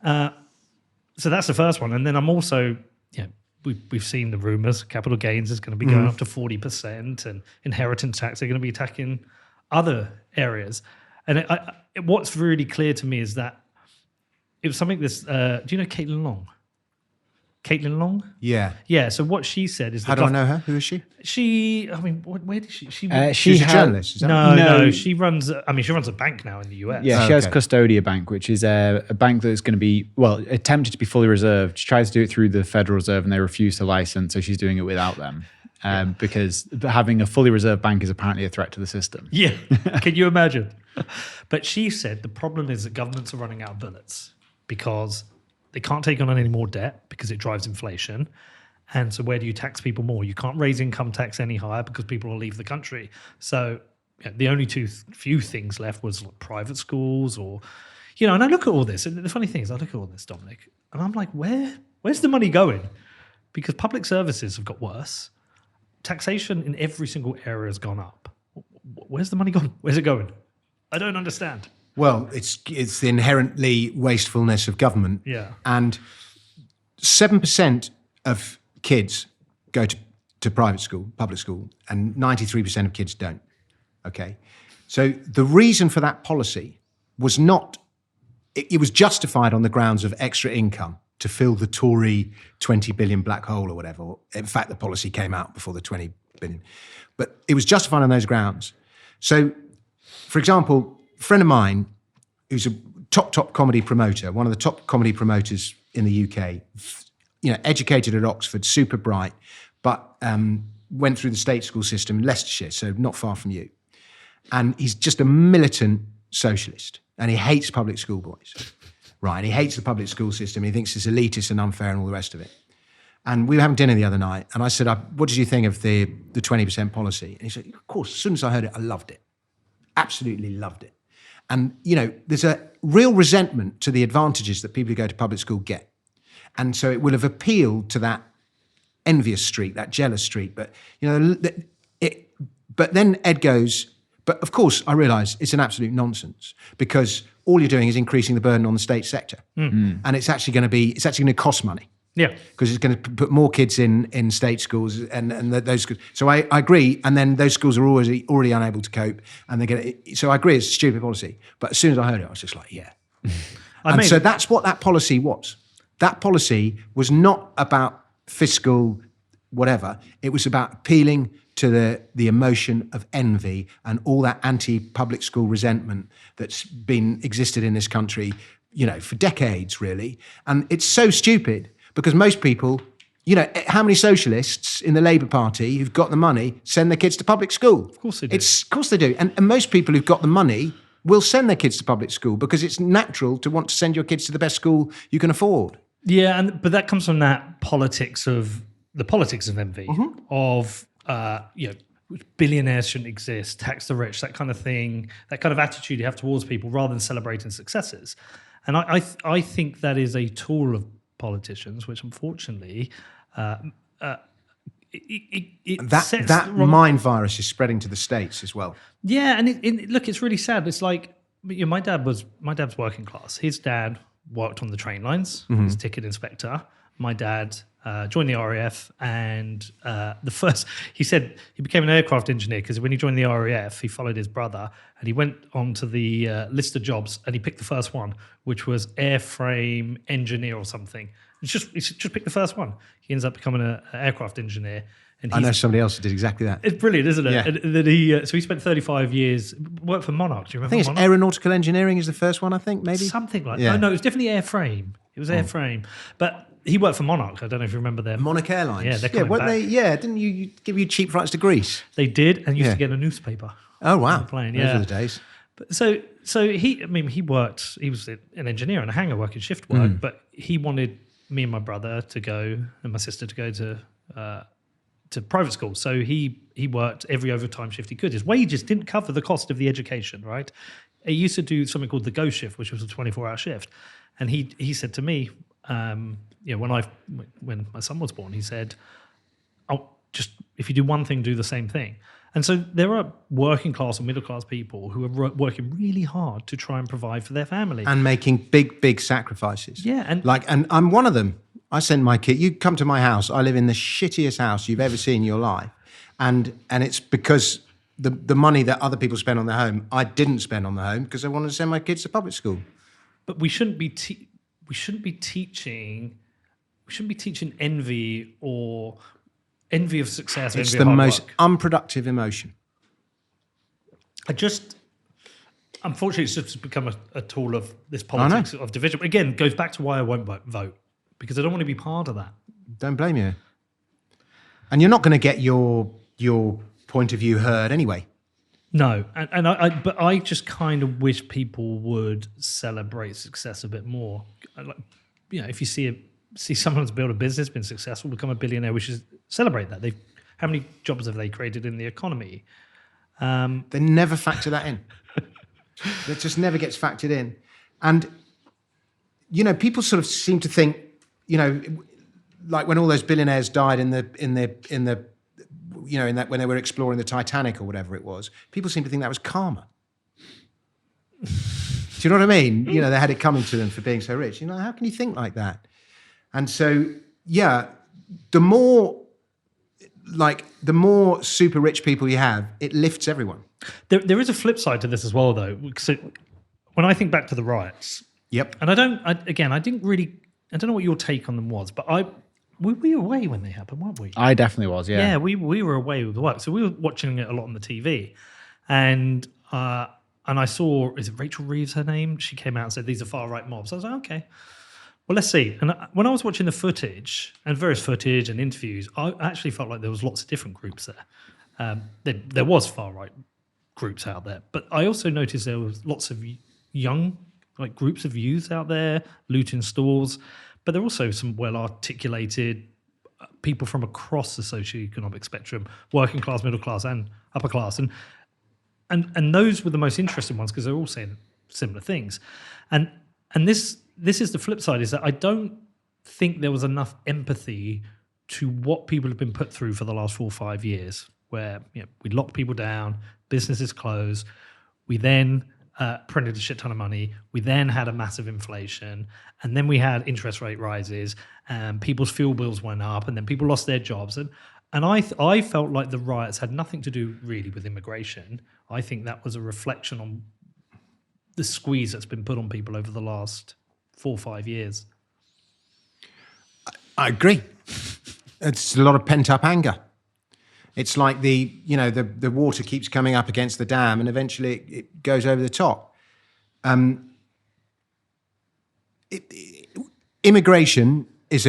So that's the first one, and then I'm also, you know, we've seen the rumours. Capital gains is going to be going up to 40%, and inheritance tax are going to be attacking other areas. And what's really clear to me is that it was something this. Do you know Caitlin Long? Caitlin Long? Yeah. Yeah. So what she said is, How do I know her? Who is she? She. I mean, where did she? She's a journalist. Is that right? No. She runs. I mean, she runs a bank now in the US. Yeah, she has Custodia Bank, which is a bank that's going to be, well, attempted to be fully reserved. She tries to do it through the Federal Reserve, and they refuse to license, so she's doing it without them. Because having a fully reserved bank is apparently a threat to the system. Yeah. Can you imagine? But she said the problem is that governments are running out of bullets because they can't take on any more debt because it drives inflation. And so where do you tax people more? You can't raise income tax any higher because people will leave the country. So the only few things left was like private schools, or, you know, and I look at all this. And the funny thing is, I look at all this, Dominic, and I'm like, where's the money going? Because public services have got worse. Taxation in every single area has gone up. Where's the money gone? Where's it going? I don't understand. Well, it's the inherently wastefulness of government. Yeah. And 7% of kids go to private school, public school, and 93% of kids don't. Okay. So the reason for that policy was not, it was justified on the grounds of extra income to fill the Tory 20 billion black hole or whatever. In fact, the policy came out before the 20 billion. But it was justified on those grounds. So, for example, a friend of mine who's a top comedy promoter, one of the top comedy promoters in the UK, you know, educated at Oxford, super bright, but went through the state school system in Leicestershire, so not far from you. And he's just a militant socialist, and he hates public school boys, right? And he hates the public school system. He thinks it's elitist and unfair and all the rest of it. And we were having dinner the other night, and I said, what did you think of the 20% policy? And he said, of course, as soon as I heard it, I loved it. Absolutely loved it. And, you know, there's a real resentment to the advantages that people who go to public school get. And so it will have appealed to that envious streak, that jealous streak. But, you know, but then Ed goes, but of course, I realise it's an absolute nonsense, because all you're doing is increasing the burden on the state sector. And it's actually going to cost money. Yeah, because it's going to put more kids in state schools and those schools. So I agree, and then those schools are already unable to cope, and they're going to. So I agree, it's a stupid policy. But as soon as I heard it, I was just like, yeah. And so that's what that policy was. That policy was not about fiscal whatever. It was about appealing to the emotion of envy and all that anti-public school resentment that's been existed in this country, you know, for decades, really. And it's so stupid. Because most people, you know, how many socialists in the Labour Party who've got the money send their kids to public school? Of course they do. Of course they do. And most people who've got the money will send their kids to public school because it's natural to want to send your kids to the best school you can afford. Yeah, but that comes from that politics of envy, of, you know, billionaires shouldn't exist, tax the rich, that kind of thing, that kind of attitude you have towards people rather than celebrating successes. And I think that is a tool of politicians, which unfortunately it That sets that the wrong- mind virus is spreading to the States as well. Yeah, and look, it's really sad. It's like my dad's working class. His dad worked on the train lines. Mm-hmm. He's a ticket inspector. My dad joined the RAF, and he said he became an aircraft engineer because when he joined the RAF, he followed his brother and he went onto the list of jobs and he picked the first one, which was airframe engineer or something. He just picked the first one. He ends up becoming an aircraft engineer. And I know somebody else who did exactly that. it's brilliant, isn't it? Yeah. And then so he spent 35 years, worked for Monarch. Do you I remember think it's Monarch? aeronautical engineering is the first one, I think, maybe. Something like Yeah. that. No, it was definitely airframe. It was airframe. But he worked for Monarch. I don't know if you remember them. Monarch Airlines. Yeah, they're coming back. Didn't you give you cheap flights to Greece? They did, and used Yeah. to get a newspaper. Oh, wow. On the plane, Those yeah. were the days. But so he worked, he was an engineer and a hangar working shift work, but he wanted me and my brother to go and my sister to go to private school. So he worked every overtime shift he could. His wages didn't cover the cost of the education, right? He used to do something called the Go shift, which was a 24-hour shift. And he said to me, when my son was born, he said, "Oh, just if you do one thing, do the same thing." And so there are working class or middle class people who are working really hard to try and provide for their family. And making big sacrifices. Yeah, and I'm one of them. I send my kid. You come to my house. I live in the shittiest house you've ever seen in your life, and it's because the money that other people spend on their home, I didn't spend on the home because I wanted to send my kids to public school. but we shouldn't be teaching envy or envy of success. Or It's envy the of hard most work. unproductive emotion. Unfortunately, it's just become a tool of this politics of division. Again, goes back to why I won't vote, because I don't want to be part of that. Don't blame you. And you're not going to get your point of view heard anyway. No, but I just kind of wish people would celebrate success a bit more. Like, if you see someone's built a business, been successful, become a billionaire, we should celebrate that. How many jobs have they created in the economy? They never factor that in. It just never gets factored in. And, people sort of seem to think, like when all those billionaires died in that when they were exploring the Titanic or whatever it was, people seem to think that was karma. Do you know what I mean? They had it coming to them for being so rich. How can you think like that? And so, yeah, the more super rich people you have, it lifts everyone. There is a flip side to this as well, though. So when I think back to the riots, Yep. and I don't know what your take on them was, but we were away when they happened, weren't we? I definitely was, yeah. Yeah, we were away with the work. So we were watching it a lot on the TV. And I saw, is it Rachel Reeves, her name? She came out and said, these are far-right mobs. I was like, okay, well, let's see. And when I was watching the footage and various footage and interviews, I actually felt like there was lots of different groups there. There was far-right groups out there. But I also noticed there was lots of young groups of youth out there looting stores. But there are also some well-articulated people from across the socioeconomic spectrum, working class, middle class, and upper class. And those were the most interesting ones because they're all saying similar things. And this is the flip side, is that I don't think there was enough empathy to what people have been put through for the last 4 or 5 years, where we locked people down, businesses closed, we then printed a shit ton of money. We then had a massive inflation, and then we had interest rate rises, and people's fuel bills went up, and then people lost their jobs. And I felt like the riots had nothing to do really with immigration. I think that was a reflection on the squeeze that's been put on people over the last 4 or 5 years. I agree. It's a lot of pent-up anger. It's like the water keeps coming up against the dam, and eventually it goes over the top. Immigration is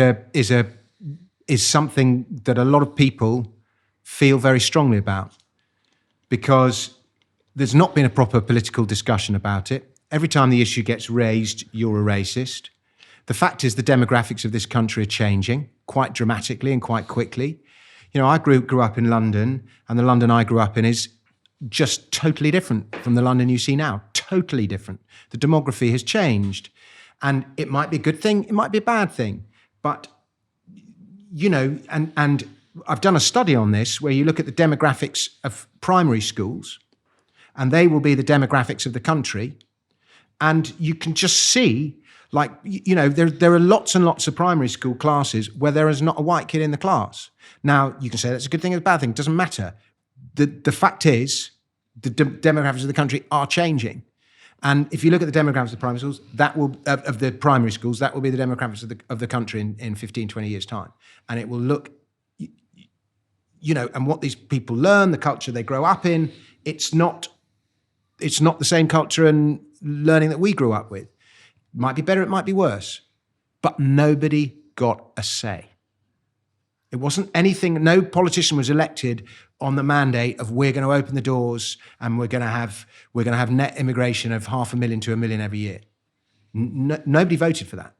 something that a lot of people feel very strongly about, because there's not been a proper political discussion about it. Every time the issue gets raised, you're a racist. The fact is the demographics of this country are changing quite dramatically and quite quickly. I grew up in London, and the London I grew up in is just totally different from the London you see now. Totally different. The demography has changed, and it might be a good thing, it might be a bad thing, but and I've done a study on this where you look at the demographics of primary schools, and they will be the demographics of the country. And you can just see, like, there are lots and lots of primary school classes where there is not a white kid in the class. Now, you can say that's a good thing or a bad thing. It doesn't matter. The fact is, the demographics of the country are changing. And if you look at the demographics of the primary schools, that will be the demographics of the country in 15, 20 years' time. And it will look, and what these people learn, the culture they grow up in, it's not the same culture and learning that we grew up with. It might be better, it might be worse. But nobody got a say. It wasn't anything, no politician was elected on the mandate of we're going to open the doors and we're going to have net immigration of 500,000 to 1 million every year. Nobody voted for that.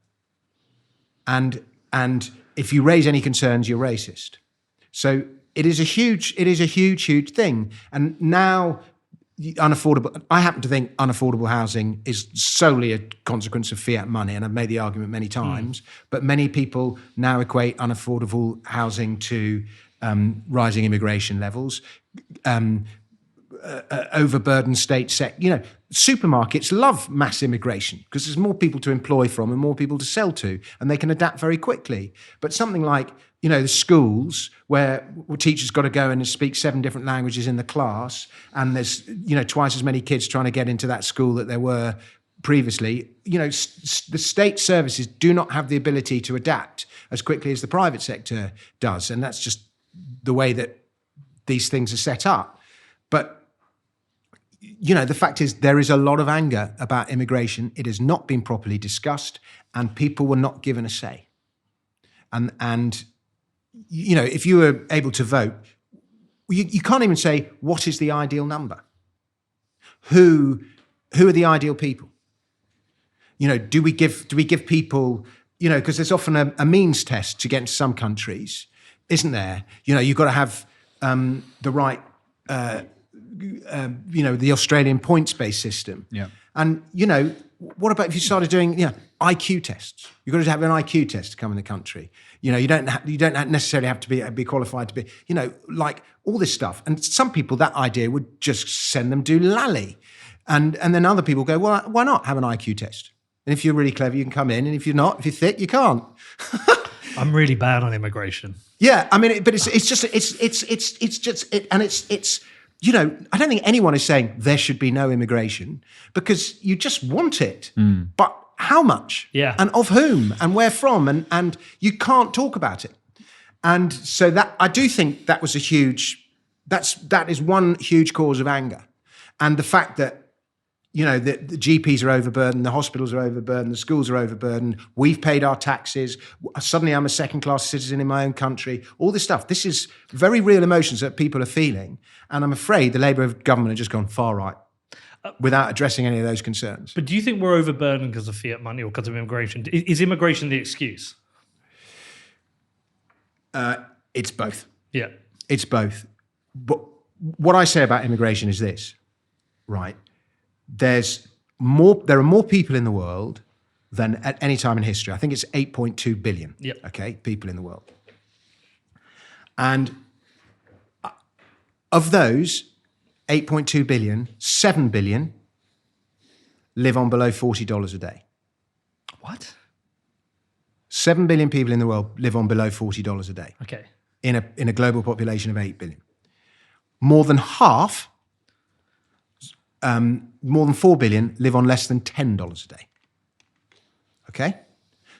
And if you raise any concerns, you're racist. So it is a huge thing. And now I happen to think unaffordable housing is solely a consequence of fiat money, and I've made the argument many times, but many people now equate unaffordable housing to rising immigration levels, overburdened state sector. Supermarkets love mass immigration because there's more people to employ from and more people to sell to, and they can adapt very quickly. But something like, the schools where teachers got to go in and speak 7 different languages in the class, and there's, twice as many kids trying to get into that school that there were previously. The state services do not have the ability to adapt as quickly as the private sector does. And that's just the way that these things are set up. But, the fact is there is a lot of anger about immigration. It has not been properly discussed, and people were not given a say. And if you were able to vote, you can't even say, what is the ideal number? Who are the ideal people? Do we give people, because there's often a means test to get into some countries, isn't there? You've got to have the right, the Australian points-based system. Yeah. And, what about if you started doing, IQ tests? You've got to have an IQ test to come in the country. You don't necessarily have to be qualified to be, like all this stuff. And some people, that idea would just send them do lally. And then other people go, well, why not have an IQ test? And if you're really clever, you can come in. And if you're not, if you're thick, you can't. I'm really bad on immigration. Yeah, I mean, but it's I don't think anyone is saying there should be no immigration because you just want it. But how much? Yeah. And of whom? And where from? And you can't talk about it. And so that, I do think that was that is one huge cause of anger. And the fact that, the GPs are overburdened, the hospitals are overburdened, the schools are overburdened, we've paid our taxes, suddenly I'm a second-class citizen in my own country, all this stuff. This is very real emotions that people are feeling. And I'm afraid the Labour government have just gone far right without addressing any of those concerns. But do you think we're overburdened because of fiat money or because of immigration? Is immigration the excuse? It's both. Yeah. It's both. But what I say about immigration is this, right? There are more people in the world than at any time in history. I think it's 8.2 billion, people in the world. And of those 8.2 billion, 7 billion live on below $40 a day. What? 7 billion people in the world live on below $40 a day. Okay. In a global population of 8 billion. More than half, more than 4 billion live on less than $10 a day. Okay?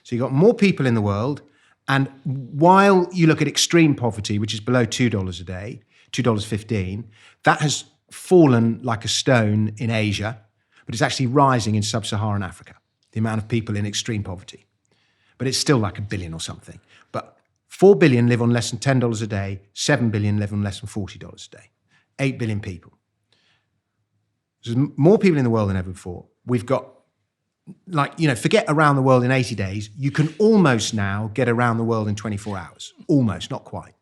So you've got more people in the world, and while you look at extreme poverty, which is below $2 a day, $2.15, that has fallen like a stone in Asia, but it's actually rising in sub-Saharan Africa, the amount of people in extreme poverty. But it's still like 1 billion or something. But 4 billion live on less than $10 a day, 7 billion live on less than $40 a day. 8 billion people. There's more people in the world than ever before. We've got, forget around the world in 80 days. You can almost now get around the world in 24 hours. Almost, not quite.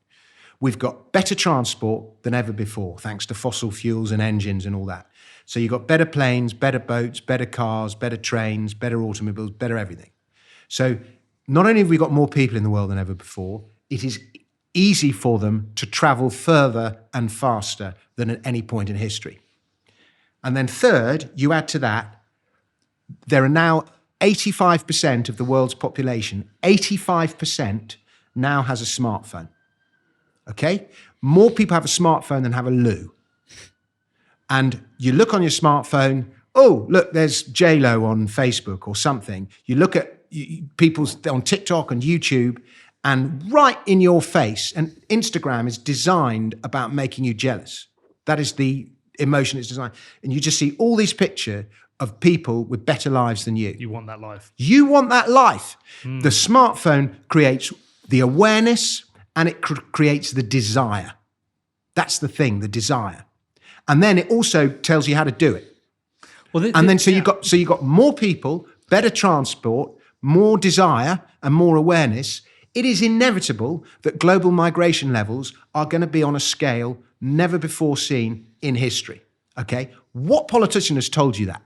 We've got better transport than ever before, thanks to fossil fuels and engines and all that. So you've got better planes, better boats, better cars, better trains, better automobiles, better everything. So not only have we got more people in the world than ever before, it is easy for them to travel further and faster than at any point in history. And then third, you add to that, there are now 85% of the world's population, 85% now has a smartphone. Okay? More people have a smartphone than have a loo. And you look on your smartphone, oh, look, there's J-Lo on Facebook or something. You look at people on TikTok and YouTube, and right in your face, and Instagram is designed about making you jealous. That is the emotion it's designed. And you just see all these pictures of people with better lives than you. You want that life. You want that life. The smartphone creates the awareness and it creates the desire. That's the thing, the desire. And then it also tells you how to do it. Well, you got more people, better transport, more desire and more awareness. It is inevitable that global migration levels are going to be on a scale never before seen in history. Okay? What politician has told you that?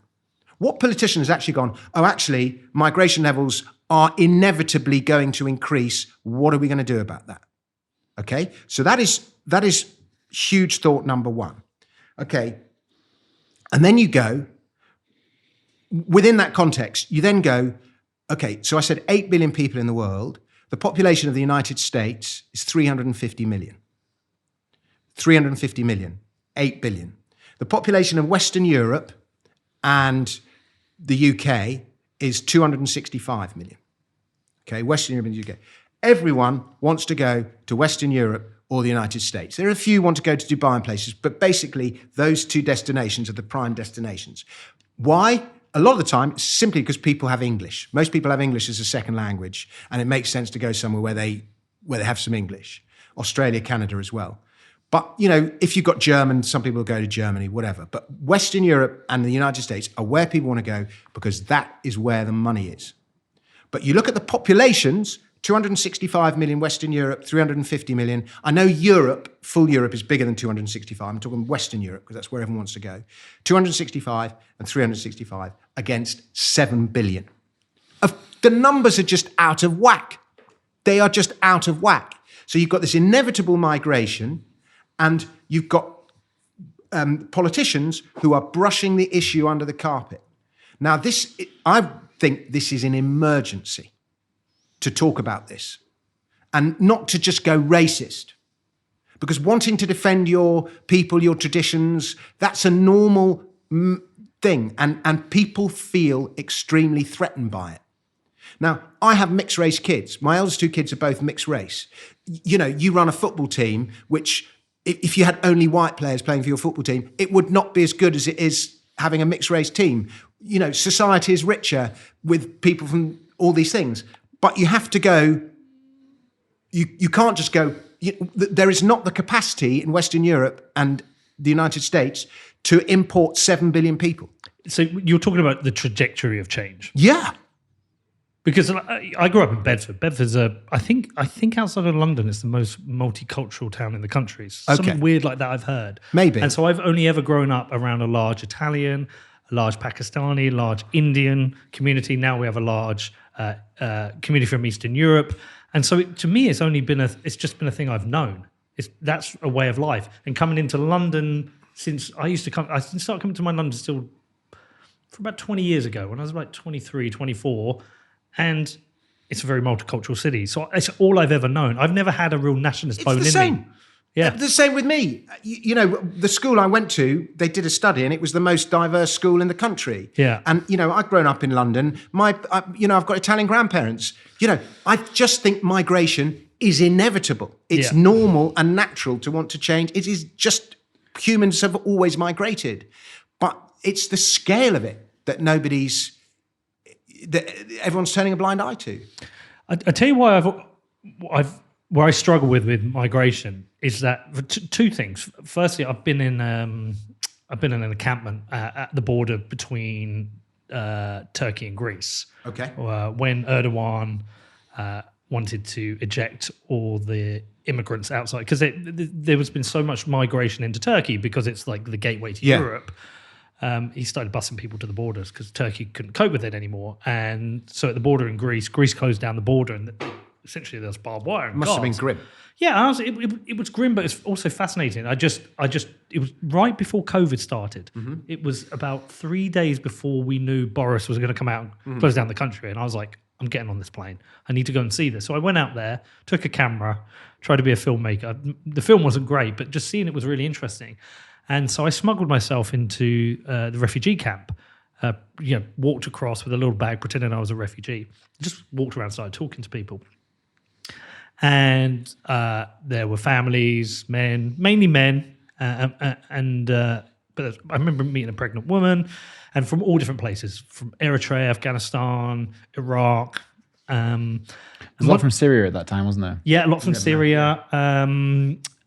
What politician has actually gone, oh, actually, migration levels are inevitably going to increase. What are we going to do about that? Okay? So that is huge thought number one. Okay? And then you go, within that context, you then go, okay, so I said 8 billion people in the world. The population of the United States is 350 million. 350 million, 8 billion. The population of Western Europe and the UK is 265 million. Okay, Western Europe and the UK. Everyone wants to go to Western Europe or the United States. There are a few who want to go to Dubai and places, but basically those two destinations are the prime destinations. Why? A lot of the time, it's simply because people have English. Most people have English as a second language, and it makes sense to go somewhere where they have some English. Australia, Canada as well. But, you know, if you've got German, some people go to Germany, whatever. But Western Europe and the United States are where people want to go because that is where the money is. But you look at the populations, 265 million Western Europe, 350 million. I know Europe, full Europe, is bigger than 265. I'm talking Western Europe because that's where everyone wants to go. 265 and 365 against 7 billion. The numbers are just out of whack. They are just out of whack. So you've got this inevitable migration, and you've got politicians who are brushing the issue under the carpet. Now, I think this is an emergency to talk about this, and not to just go racist. Because wanting to defend your people, your traditions, that's a normal thing, and people feel extremely threatened by it. Now, I have mixed race kids. My eldest two kids are both mixed race. You know, you run a football team, which if you had only white players playing for your football team, it would not be as good as it is having a mixed race team. You know, society is richer with people from all these things. But you have to go, you can't just go, there is not the capacity in Western Europe and the United States to import 7 billion people. So you're talking about the trajectory of change. Yeah. Because I grew up in Bedford. Bedford's I think outside of London, it's the most multicultural town in the country. Something weird like that I've heard. Maybe. And so I've only ever grown up around a large Italian, a large Pakistani, large Indian community. Now we have a large community from Eastern Europe. And so to me, it's just been a thing I've known. That's a way of life. And coming into London since I didn't start coming to my London still for about 20 years ago when I was like 23, 24. And it's a very multicultural city. So it's all I've ever known. I've never had a real nationalist bone in me. It's the same. Yeah. The same with me. You know, the school I went to, they did a study and it was the most diverse school in the country. Yeah. And, you know, I've grown up in London. I've got Italian grandparents. You know, I just think migration is inevitable. It's normal and natural to want to change. It is just, humans have always migrated. But it's the scale of it that everyone's turning a blind eye to. I tell you why where I struggle with migration is that two things. Firstly, I've been in an encampment at the border between Turkey and Greece. Okay. When Erdogan wanted to eject all the immigrants outside, because there has been so much migration into Turkey because it's like the gateway to Europe. He started busing people to the borders because Turkey couldn't cope with it anymore. And so at the border in Greece closed down the border and essentially there was barbed wire. And Must have been guards. grim. Yeah, it was grim, but it's also fascinating. It was right before COVID started. It was about 3 days before we knew Boris was going to come out and close down the country. And I was like, I'm getting on this plane. I need to go and see this. So I went out there, took a camera, tried to be a filmmaker. The film wasn't great, but just seeing it was really interesting. And so I smuggled myself into the refugee camp. Walked across with a little bag, pretending I was a refugee. Just walked around, started talking to people. And there were families, men, mainly men, but I remember meeting a pregnant woman, and from all different places, from Eritrea, Afghanistan, Iraq. There's a lot from Syria at that time, wasn't there? Yeah, a lot from Syria.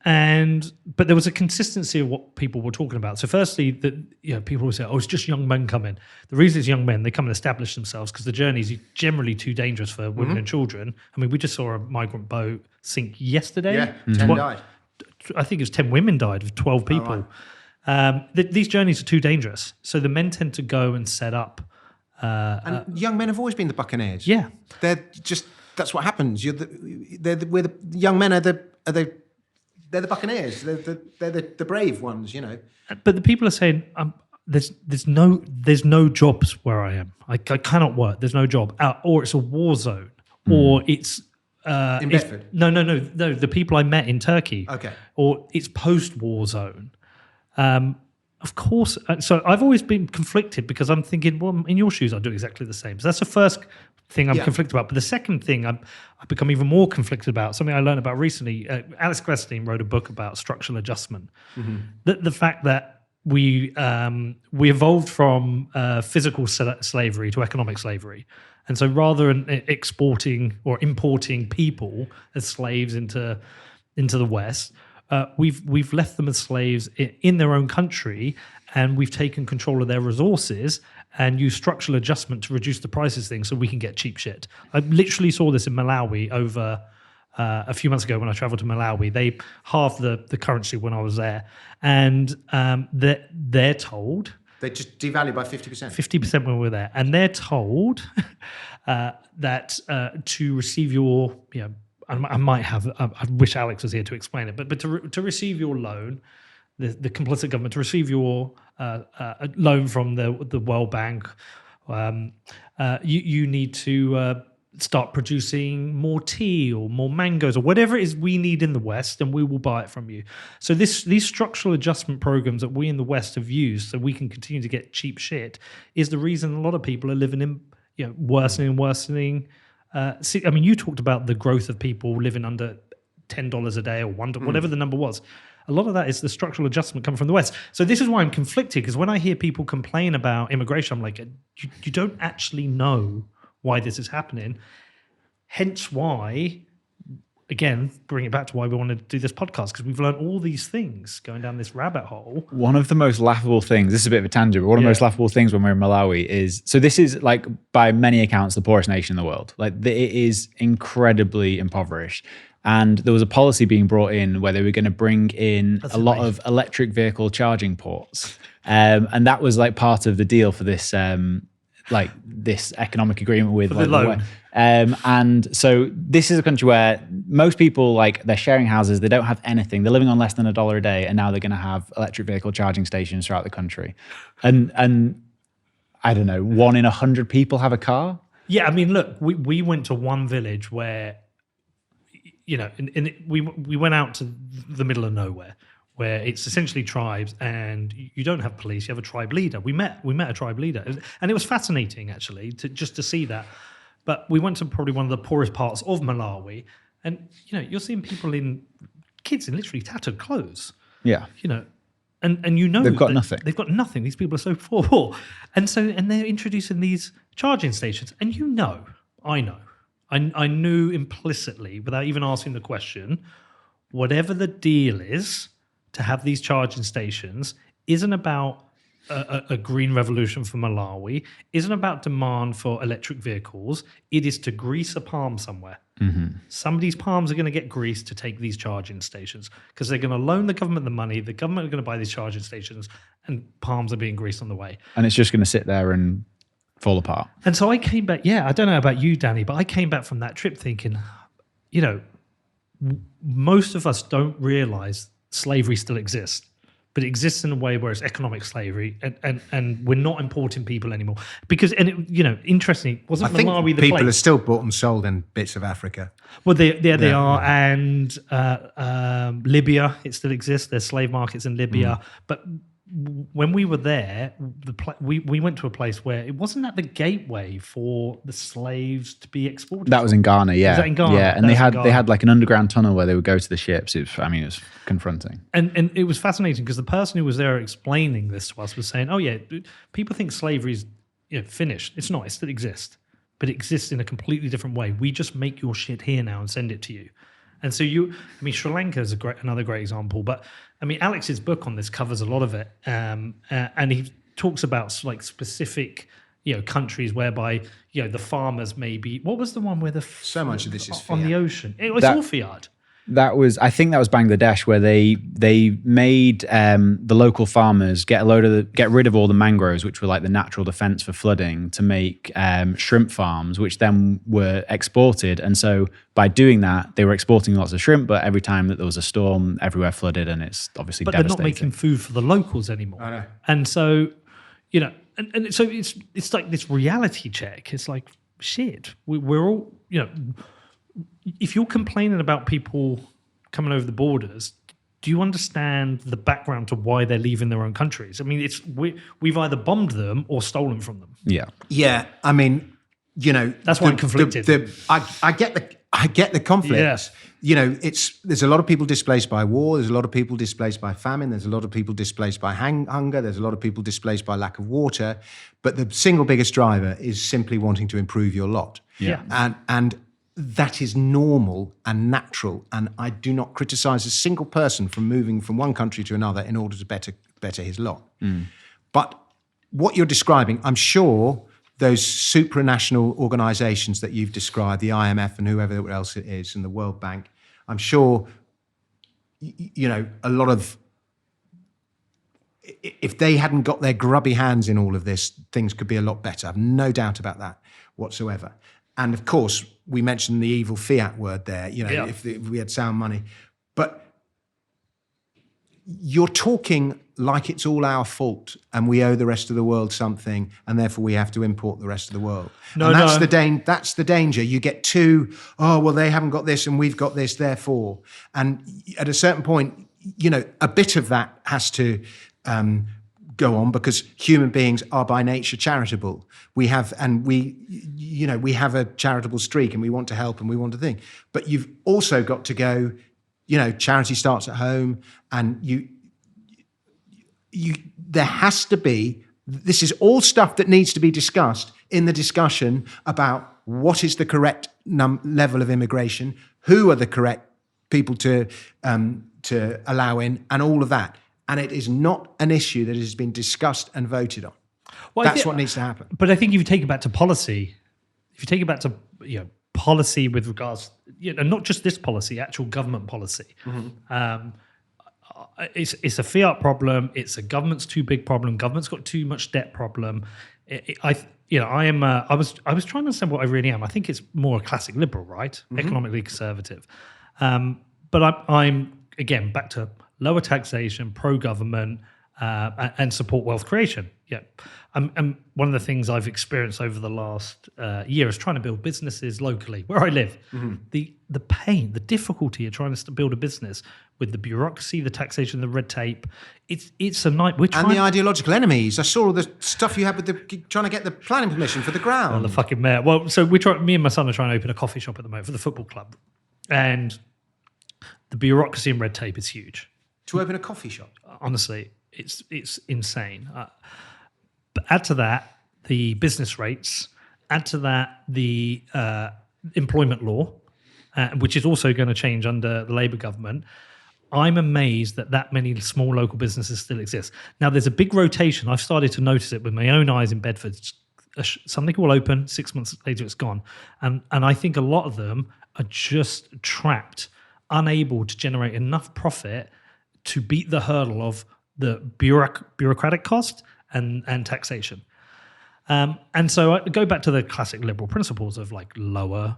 But there was a consistency of what people were talking about. So firstly, people would say, it's just young men coming. The reason it's young men, they come and establish themselves because the journey is generally too dangerous for women and children. I mean, we just saw a migrant boat sink yesterday. Yeah, 10 died. I think it was 10 women died of 12 people. Right. These journeys are too dangerous. So the men tend to go and set up. And young men have always been the buccaneers. Yeah. That's what happens. We're the young men are they're the buccaneers. They're the brave ones, But the people are saying there's no jobs where I am. I cannot work. There's no job. Or it's a war zone. Or it's in Bedford. No. The people I met in Turkey. Okay. Or it's post-war zone. Of course. So I've always been conflicted because I'm thinking, well, in your shoes, I'd do exactly the same. So that's the first thing I'm conflicted about. But the second thing I've become even more conflicted about, something I learned about recently. Alex Gladstein wrote a book about structural adjustment. The fact that we evolved from physical slavery to economic slavery. And so rather than exporting or importing people as slaves into the West, we've left them as slaves in their own country, and we've taken control of their resources and used structural adjustment to reduce the prices things so we can get cheap shit. I literally saw this in Malawi over a few months ago when I traveled to Malawi. They halved the currency when I was there, and they're told... They just devalued by 50%. 50% when we were there. And they're told that to receive your... I wish Alex was here to explain it, but to receive your loan, the complicit government, to receive your loan from the World Bank, you need to start producing more tea or more mangoes or whatever it is we need in the West, and we will buy it from you. So these structural adjustment programs that we in the West have used so we can continue to get cheap shit is the reason a lot of people are living in worsening. You talked about the growth of people living under $10 a day or whatever the number was. A lot of that is the structural adjustment coming from the West. So this is why I'm conflicted, because when I hear people complain about immigration, I'm like, you don't actually know why this is happening. Hence why, again, bring it back to why we wanted to do this podcast, because we've learned all these things going down this rabbit hole. One of the most laughable things, this is a bit of a tangent, but one of the most laughable things when we're in Malawi is, so this is like by many accounts the poorest nation in the world. Like it is incredibly impoverished. And there was a policy being brought in where they were going to bring in lot of electric vehicle charging ports. And that was like part of the deal for this this economic agreement with the loan. And so this is a country where most people, like, they're sharing houses, they don't have anything, they're living on less than $1 a day, and now they're going to have electric vehicle charging stations throughout the country. And I don't know, 1 in 100 people have a car. Yeah, I mean, look, we went to one village where, we went out to the middle of nowhere, where it's essentially tribes, and you don't have police, you have a tribe leader. We met a tribe leader, and it was fascinating actually to see that. But we went to probably one of the poorest parts of Malawi, and you're seeing kids in literally tattered clothes. Yeah, and they've got nothing. They've got nothing. These people are so poor, and they're introducing these charging stations, and I knew implicitly without even asking the question, whatever the deal is to have these charging stations isn't about a green revolution for Malawi, isn't about demand for electric vehicles. It is to grease a palm somewhere. Mm-hmm. Somebody's palms are going to get greased to take these charging stations because they're going to loan the government the money. The government are going to buy these charging stations, and palms are being greased on the way. And it's just going to sit there and fall apart. And so I came back. Yeah, I don't know about you, Danny, but I came back from that trip thinking, most of us don't realize slavery still exists, but it exists in a way where it's economic slavery, and we're not importing people anymore. Because, interestingly, wasn't I think Malawi the people place? are still bought and sold in bits of Africa. Well, they are, and Libya, it still exists. There's slave markets in Libya, but when we were there, we went to a place where it wasn't at the gateway for the slaves to be exported. That was in Ghana, yeah. Was that in Ghana? Yeah, and That they was in had like an underground tunnel where they would go to the ships. It was confronting. And it was fascinating because the person who was there explaining this to us was saying, "Oh yeah, people think slavery is finished. It's not. It still exists, but it exists in a completely different way. We just make your shit here now and send it to you." And so Sri Lanka is another great example. But Alex's book on this covers a lot of it, and he talks about like specific, countries whereby the farmers maybe. What was the one where So much of this is on Fiat. the ocean? It was all Fiat. I think that was Bangladesh, where they made the local farmers get rid of all the mangroves, which were like the natural defense for flooding, to make shrimp farms, which then were exported. And so by doing that, they were exporting lots of shrimp, but every time that there was a storm, everywhere flooded, and it's obviously But devastating. they're not making food for the locals anymore. I know. And so, and so it's like this reality check. It's like, shit, we're all, if you're complaining about people coming over the borders, do you understand the background to why they're leaving their own countries? We've either bombed them or stolen from them. Yeah. Yeah, That's why I'm conflicted. I get the conflict. Yeah. There's a lot of people displaced by war. There's a lot of people displaced by famine. There's a lot of people displaced by hunger. There's a lot of people displaced by lack of water. But the single biggest driver is simply wanting to improve your lot. Yeah. And that is normal and natural. And I do not criticize a single person from moving from one country to another in order to better his lot. But what you're describing, I'm sure those supranational organizations that you've described, the IMF and whoever else it is, and the World Bank, I'm sure, a lot of, if they hadn't got their grubby hands in all of this, things could be a lot better. I've no doubt about that whatsoever. And of course, we mentioned the evil fiat word there, if we had sound money. But you're talking like it's all our fault and we owe the rest of the world something and therefore we have to import the rest of the world. That's the danger. You get they haven't got this and we've got this, therefore. And at a certain point, a bit of that has to go on because human beings are by nature charitable. We have a charitable streak and we want to help and we want to think. But you've also got to go, charity starts at home, and there has to be, this is all stuff that needs to be discussed in the discussion about what is the correct level of immigration, who are the correct people to allow in, and all of that. And it is not an issue that has been discussed and voted on. Well, that's what needs to happen. But I think if you take it back to policy, policy with regards, not just this policy, actual government policy. Mm-hmm. It's a fiat problem. It's a government's too big problem. Government's got too much debt problem. I was trying to understand what I really am. I think it's more a classic liberal, right? Mm-hmm. Economically conservative. But I'm again back to lower taxation, pro-government, and support wealth creation. Yeah. And one of the things I've experienced over the last year is trying to build businesses locally where I live. Mm-hmm. The pain, the difficulty of trying to build a business with the bureaucracy, the taxation, the red tape, it's a nightmare. And the ideological enemies. I saw all the stuff you had with trying to get the planning permission for the ground. And the fucking mayor. Well, so me and my son are trying to open a coffee shop at the moment for the football club. And the bureaucracy and red tape is huge. To open a coffee shop? Honestly, it's insane. But add to that the business rates, add to that the employment law, which is also going to change under the Labour government. I'm amazed that many small local businesses still exist. Now, there's a big rotation. I've started to notice it with my own eyes in Bedford. Something will open, 6 months later it's gone. And I think a lot of them are just trapped, unable to generate enough profit to beat the hurdle of the bureaucratic cost and taxation. And so I go back to the classic liberal principles of like lower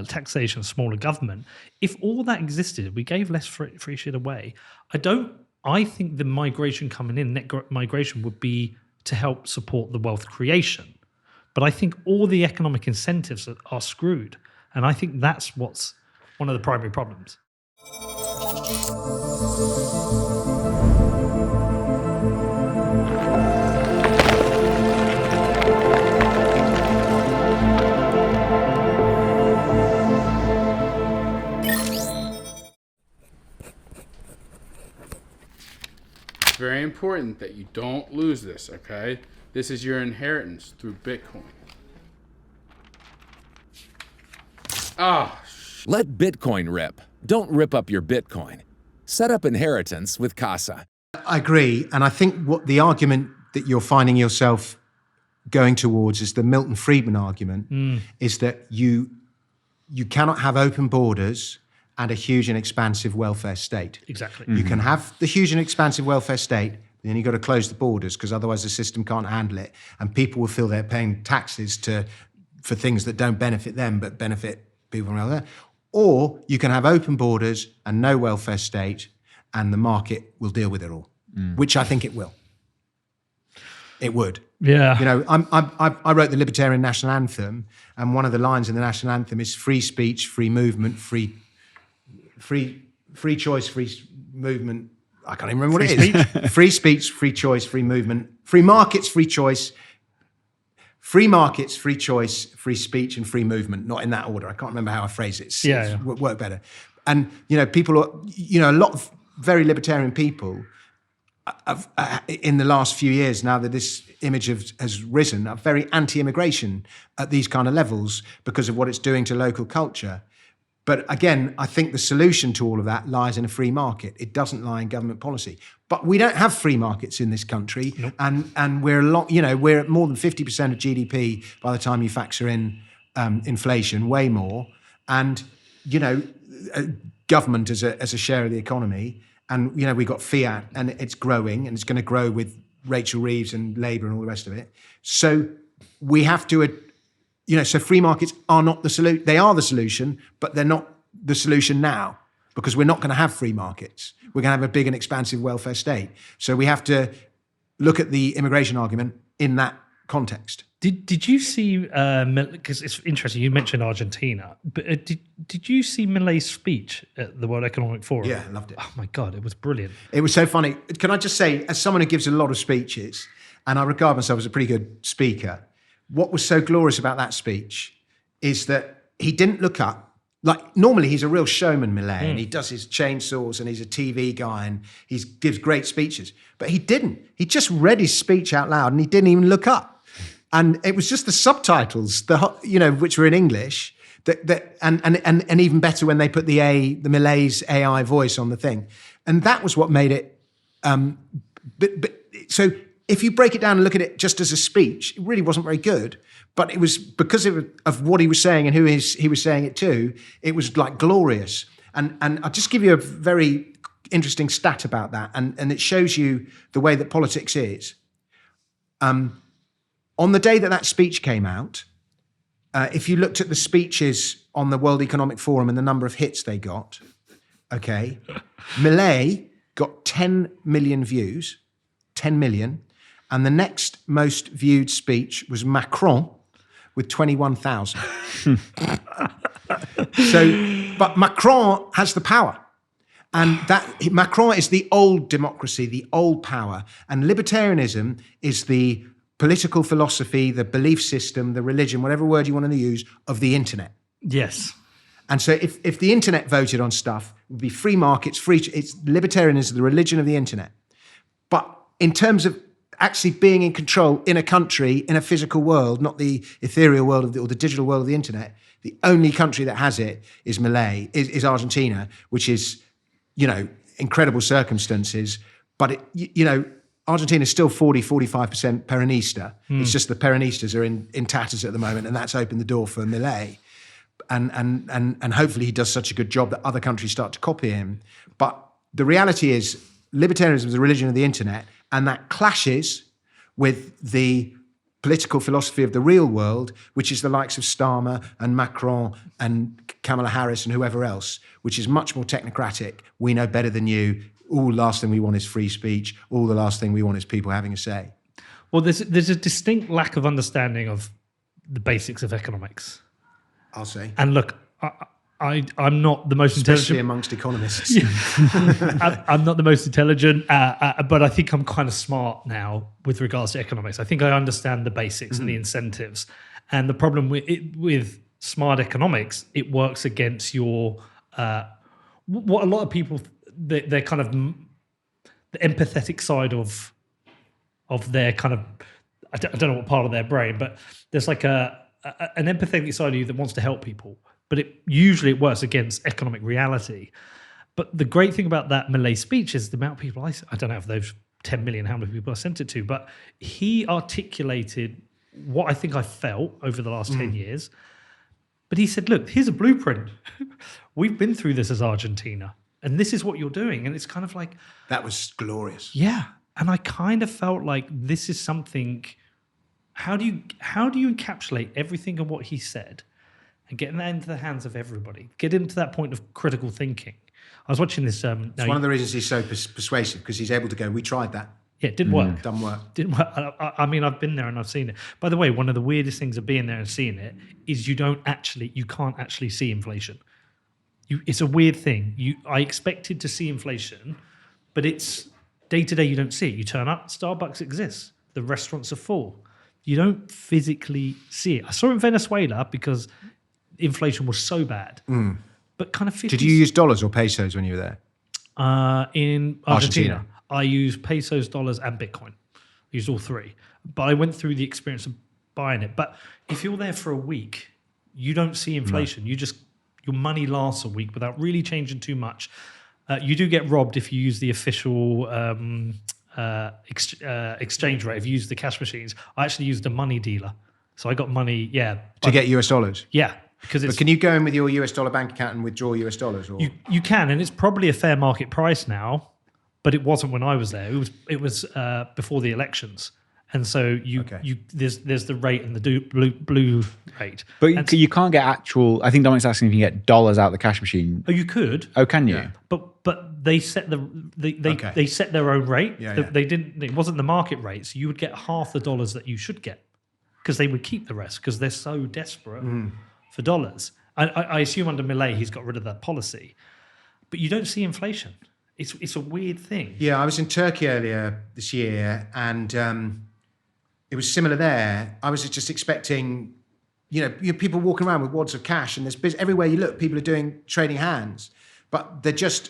taxation, smaller government. If all that existed, we gave less free shit away. I think the migration coming in, net migration, would be to help support the wealth creation. But I think all the economic incentives are screwed. And I think that's what's one of the primary problems. It's very important that you don't lose this, okay? This is your inheritance through Bitcoin. Let Bitcoin rip. Don't rip up your Bitcoin. Set up inheritance with Casa. I agree. And I think what the argument that you're finding yourself going towards is the Milton Friedman argument, is that you cannot have open borders and a huge and expansive welfare state. Exactly. You can have the huge and expansive welfare state, then you've got to close the borders because otherwise the system can't handle it. And people will feel they're paying taxes for things that don't benefit them but benefit people around there. Or you can have open borders and no welfare state and the market will deal with it all, which I think it will. It would. Yeah. You know, I wrote the Libertarian National Anthem, and one of the lines in the National Anthem is free speech, free movement, free choice, free movement. I can't even remember what it is. Free speech, free choice, free movement, free markets, free choice, free markets, free choice, free speech, and free movement. Not in that order. I can't remember how I phrase it. It's work better. And, you know, people are, you know, a lot of very libertarian people have, in the last few years, now that this image has risen, are very anti-immigration at these kind of levels because of what it's doing to local culture. But again, I think the solution to all of that lies in a free market. It doesn't lie in government policy. But we don't have free markets in this country, and we're we're at more than 50% of GDP by the time you factor in inflation, way more. And you know, government as a share of the economy, and you know, we got Fiat, and it's growing, and it's going to grow with Rachel Reeves and Labour and all the rest of it. So we have to. You know, so free markets are not the solution. They are the solution, but they're not the solution now because we're not going to have free markets. We're going to have a big and expansive welfare state. So we have to look at the immigration argument in that context. Did you see, because it's interesting, you mentioned Argentina, but did you see Milei's speech at the World Economic Forum? Yeah, I loved it. Oh my God, it was brilliant. It was so funny. Can I just say, as someone who gives a lot of speeches, and I regard myself as a pretty good speaker, what was so glorious about that speech is that he didn't look up. Like, normally he's a real showman, Milei, and he does his chainsaws and he's a TV guy and he gives great speeches. But he didn't. He just read his speech out loud and he didn't even look up. And it was just the subtitles, which were in English, and even better when they put the Milei's AI voice on the thing. And that was what made it. So if you break it down and look at it just as a speech, it really wasn't very good. But it was because of what he was saying and who he was saying it to, it was like glorious. And I'll just give you a very interesting stat about that. And it shows you the way that politics is. On the day that speech came out, if you looked at the speeches on the World Economic Forum and the number of hits they got, okay, Milei got 10 million views, 10 million. And the next most viewed speech was Macron with 21,000. But Macron has the power. And Macron is the old democracy, the old power. And libertarianism is the political philosophy, the belief system, the religion, whatever word you want to use, of the internet. Yes. And so if the internet voted on stuff, it would be free markets, libertarianism is the religion of the internet. But in terms of actually being in control in a country, in a physical world, not the ethereal world or the digital world of the internet, the only country that has it is is Argentina, which is, incredible circumstances. But, Argentina is still 40-45% Peronista. It's just the Peronistas are in tatters at the moment, and that's opened the door for Milei. And hopefully he does such a good job that other countries start to copy him. But the reality is libertarianism is the religion of the internet, and that clashes with the political philosophy of the real world, which is the likes of Starmer and Macron and Kamala Harris and whoever else, which is much more technocratic. We know better than you. All the last thing we want is free speech. All the last thing we want is people having a say. Well, there's a distinct lack of understanding of the basics of economics. I'll say. And look, I'm not the most Especially intelligent amongst economists. I'm not the most intelligent, but I think I'm kind of smart now with regards to economics. I think I understand the basics and the incentives. And the problem with smart economics, it works against your what a lot of people they're kind of the empathetic side of their kind of I don't know what part of their brain, but there's like an empathetic side of you that wants to help people. But it usually works against economic reality. But the great thing about that Milei speech is the amount of people I don't know if those 10 million, how many people I sent it to, but he articulated what I think I felt over the last 10 years. But he said, look, here's a blueprint. We've been through this as Argentina, and this is what you're doing. And it's kind of like... That was glorious. Yeah. And I kind of felt like this is something... How do you encapsulate everything of what he said and getting that into the hands of everybody? Get into that point of critical thinking. I was watching this... it's one of the reasons he's so persuasive, because he's able to go, we tried that. Yeah, it didn't work. Done work. Didn't work. I mean, I've been there and I've seen it. By the way, one of the weirdest things of being there and seeing it is you can't actually see inflation. It's a weird thing. I expected to see inflation, but it's day to day you don't see it. You turn up, Starbucks exists. The restaurants are full. You don't physically see it. I saw it in Venezuela because inflation was so bad. But kind of 50s. Did you use dollars or pesos when you were there? In Argentina, I used pesos, dollars, and Bitcoin. I used all three. But I went through the experience of buying it. But if you're there for a week, you don't see inflation. No. Your money lasts a week without really changing too much. You do get robbed if you use the official exchange rate. If you use the cash machines. I actually used a money dealer. So I got money, to get US dollars? Yeah. But can you go in with your US dollar bank account and withdraw US dollars? Or? You can, and it's probably a fair market price now, but it wasn't when I was there. It was before the elections, and so there's the rate and the blue rate. But you can't get actual. I think Dominic's asking if you can get dollars out of the cash machine. Oh, you could. Oh, can you? Yeah. But they set they set their own rate. They didn't. It wasn't the market rate, so you would get half the dollars that you should get because they would keep the rest because they're so desperate. For dollars. I assume under Milei he's got rid of that policy. But you don't see inflation. It's a weird thing. Yeah, I was in Turkey earlier this year and it was similar there. I was just expecting, you have people walking around with wads of cash and there's everywhere you look, people are trading hands. But they're just,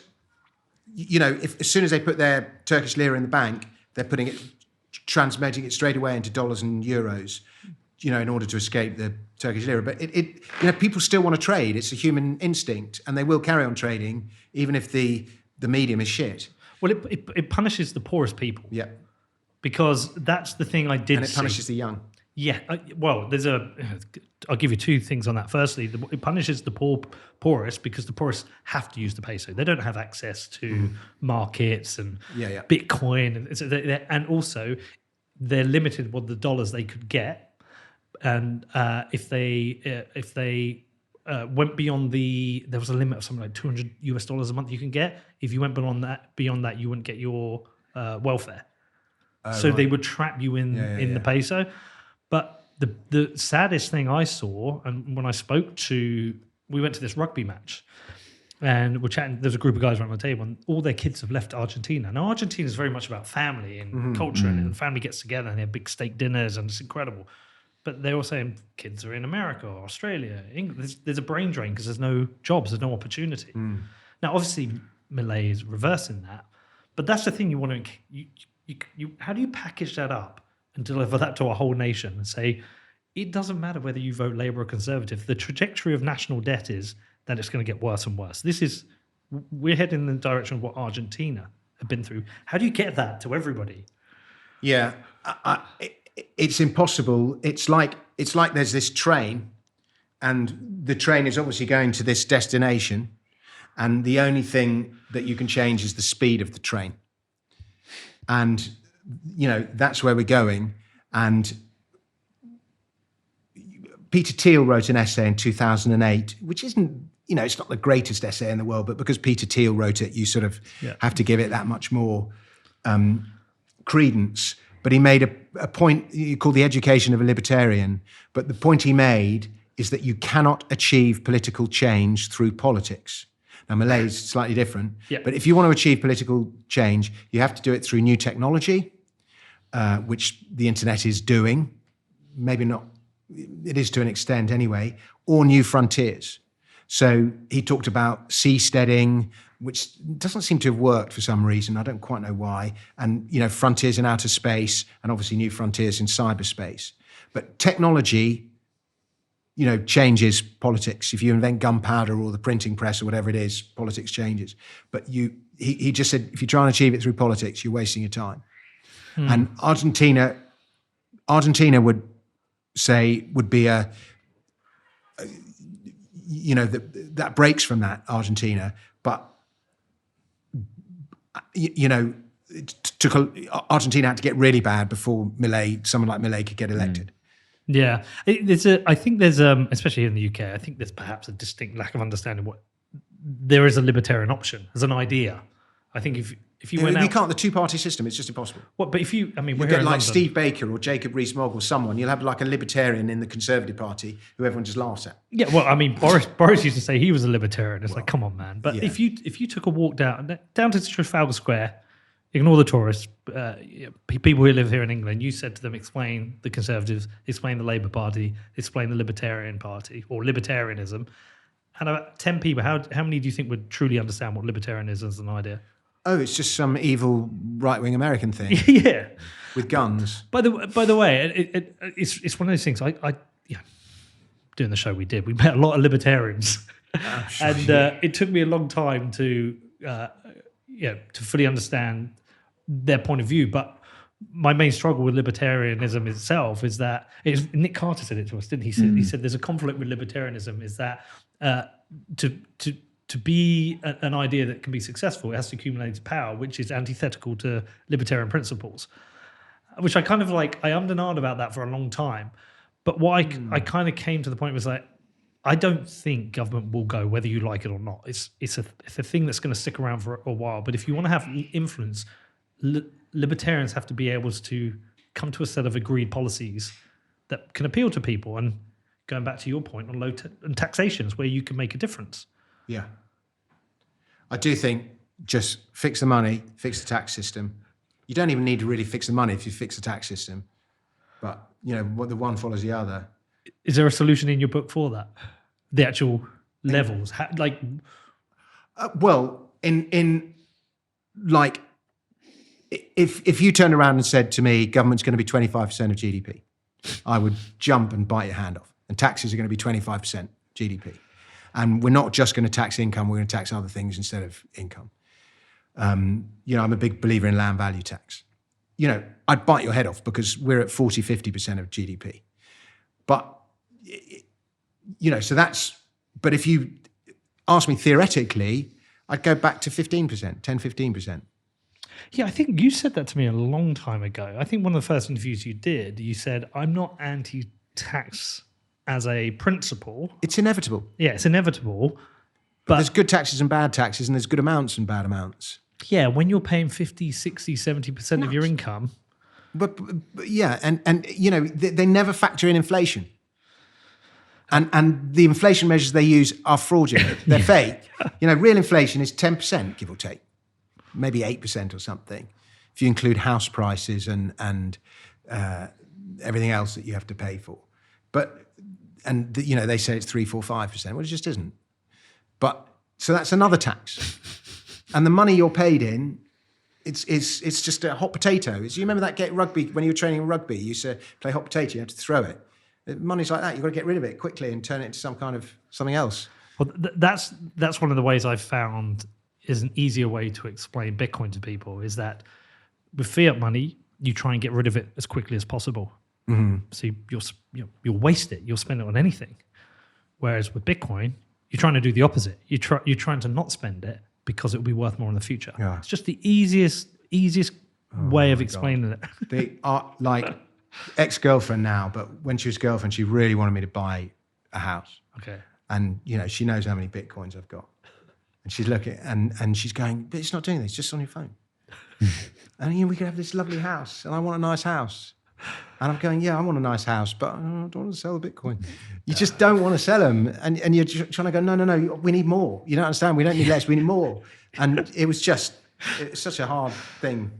as soon as they put their Turkish lira in the bank, they're transmitting it straight away into dollars and euros. In order to escape the Turkish lira. But people still want to trade. It's a human instinct, and they will carry on trading, even if the medium is shit. Well, it punishes the poorest people. Yeah. Because that's the thing I did see. And it punishes the young. Yeah. I'll give you two things on that. Firstly, it punishes the poorest because the poorest have to use the peso. They don't have access to markets and Bitcoin. And also, they're limited with the dollars they could get. And if they went beyond there was a limit of something like $200 a month you can get. If you went beyond that, you wouldn't get your welfare. So they would trap you in the peso. But the saddest thing I saw, and when I we went to this rugby match, and we're chatting. There's a group of guys around the table, and all their kids have left Argentina. Now Argentina is very much about family and culture, and family gets together and they have big steak dinners, and it's incredible. But they're all saying kids are in America or Australia, England. There's a brain drain because there's no jobs, there's no opportunity. Now, obviously, Milei is reversing that. But that's the thing you want to... how do you package that up and deliver that to a whole nation and say, it doesn't matter whether you vote Labour or Conservative. The trajectory of national debt is that it's going to get worse and worse. We're heading in the direction of what Argentina have been through. How do you get that to everybody? Yeah, it's impossible. It's like there's this train, and the train is obviously going to this destination, and the only thing that you can change is the speed of the train. And that's where we're going. And Peter Thiel wrote an essay in 2008, which isn't, it's not the greatest essay in the world, but because Peter Thiel wrote it, you sort of have to give it that much more credence. But he made a point you call the education of a libertarian. But the point he made is that you cannot achieve political change through politics. Now, Milei is slightly different. Yeah. But if you want to achieve political change, you have to do it through new technology, which the internet is doing. Maybe not, it is to an extent anyway, or new frontiers. So he talked about seasteading, which doesn't seem to have worked for some reason. I don't quite know why. And, frontiers in outer space, and obviously new frontiers in cyberspace. But technology, changes politics. If you invent gunpowder or the printing press or whatever it is, politics changes. But he just said, if you try and achieve it through politics, you're wasting your time. And Argentina would be that breaks from that, Argentina. But Argentina had to get really bad before someone like Milei could get elected. Yeah, I think there's especially in the UK, I think there's perhaps a distinct lack of understanding what there is a libertarian option as an idea. I think if you went out, you can't the two-party system. It's just impossible. What? But if you, we're get here like in Steve Baker or Jacob Rees-Mogg or someone. You'll have like a libertarian in the Conservative Party who everyone just laughs at. Yeah, well, Boris used to say he was a libertarian. It's like, come on, man. But if you took a walk down to Trafalgar Square, ignore the tourists, people who live here in England, you said to them, explain the Conservatives, explain the Labour Party, explain the Libertarian Party or libertarianism, and about 10 people, how many do you think would truly understand what libertarianism is as an idea? Oh, it's just some evil right-wing American thing. Yeah, with guns. By the way, it's one of those things. I doing the show we met a lot of libertarians, and it took me a long time to fully understand their point of view. But my main struggle with libertarianism itself is that Nick Carter said it to us, didn't he? He said there's a conflict with libertarianism. Is that to be an idea that can be successful, it has to accumulate power, which is antithetical to libertarian principles, which I kind of like. I ummed and ahed about that for a long time. But what I kind of came to the point was like, I don't think government will go whether you like it or not. It's a thing that's going to stick around for a while. But if you want to have influence, libertarians have to be able to come to a set of agreed policies that can appeal to people. And going back to your point on and taxations, where you can make a difference. Yeah. I do think just fix the money, fix the tax system. You don't even need to really fix the money if you fix the tax system. But, the one follows the other. Is there a solution in your book for that? The actual levels? If you turned around and said to me, government's going to be 25% of GDP, I would jump and bite your hand off. And taxes are going to be 25% GDP. And we're not just going to tax income, we're going to tax other things instead of income. I'm a big believer in land value tax. I'd bite your head off because we're at 40, 50% of GDP. But, but if you ask me theoretically, I'd go back to 15%, 10, 15%. Yeah, I think you said that to me a long time ago. I think one of the first interviews you did, you said, I'm not anti-tax as a principle. It's inevitable. Yeah, it's inevitable. But there's good taxes and bad taxes, and there's good amounts and bad amounts. Yeah, when you're paying 50, 60, 70% of your income. But yeah, and they never factor in inflation. And the inflation measures they use are fraudulent. They're fake. Real inflation is 10%, give or take. Maybe 8% or something. If you include house prices and everything else that you have to pay for. They say it's 3, 4, 5%. Well, it just isn't. But so that's another tax. And the money you're paid in, it's just a hot potato. You remember that rugby, when you were training in rugby, you used to play hot potato, you had to throw it. Money's like that. You've got to get rid of it quickly and turn it into something else. Well, that's one of the ways I've found is an easier way to explain Bitcoin to people, is that with fiat money, you try and get rid of it as quickly as possible. Mm-hmm. So you'll waste it. You'll spend it on anything. Whereas with Bitcoin, you're trying to do the opposite. You're trying to not spend it because it will be worth more in the future. Yeah. It's just the easiest way of explaining it. They are like ex-girlfriend now, but when she was girlfriend, she really wanted me to buy a house. Okay. And, you know, she knows how many Bitcoins I've got. And she's looking, and she's going, but it's not doing this, it's just on your phone. And, you know, we could have this lovely house, and I want a nice house. And I'm going, yeah, I want a nice house, but I don't want to sell the Bitcoin. You just don't want to sell them. And you're trying to go, no, we need more. You don't understand, we don't need less, we need more. And it's such a hard thing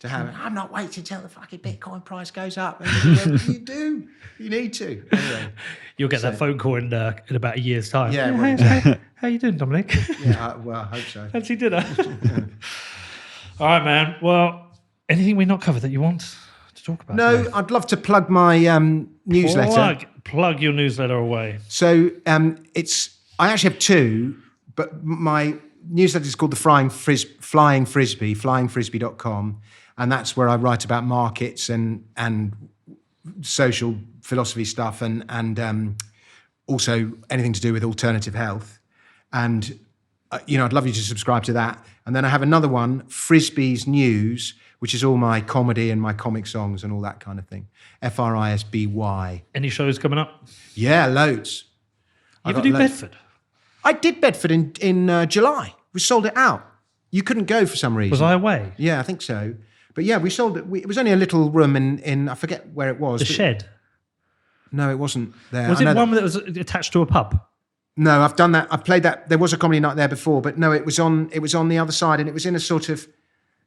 to have. I'm not waiting until the fucking Bitcoin price goes up. And you do. You need to. Anyway, You'll get that phone call in about a year's time. Yeah. Hey, Exactly. how you doing, Dominic? Yeah, well, I hope so. Fancy dinner. All right, man. Well, anything we not covered that you want to talk about? No, today? I'd love to plug my newsletter. Plug your newsletter away. So I actually have two, but my newsletter is called the Flying Frisbee, flyingfrisbee.com, and that's where I write about markets and social philosophy stuff and also anything to do with alternative health. And I'd love you to subscribe to that. And then I have another one, Frisby's News, which is all my comedy and my comic songs and all that kind of thing. FRISBY. Any shows coming up? Yeah, loads. You ever do Bedford? I did Bedford in July. We sold it out. You couldn't go for some reason. Was I away? Yeah, I think so. But yeah, we sold it. It was only a little room in I forget where it was. The Shed? No, it wasn't there. Was it one that was attached to a pub? No, I've done that. I've played that. There was a comedy night there before, but no, it was on the other side, and it was in a sort of,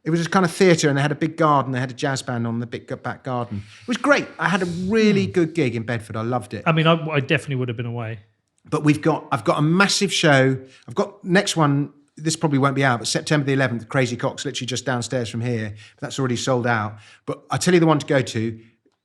it was a kind of theatre, and they had a big garden. They had a jazz band on the big back garden. It was great. I had a really good gig in Bedford. I loved it. I mean, I definitely would have been away. But I've got a massive show. I've got next one. This probably won't be out, but September the 11th, Crazy Coq's literally just downstairs from here. But that's already sold out. But I tell you the one to go to.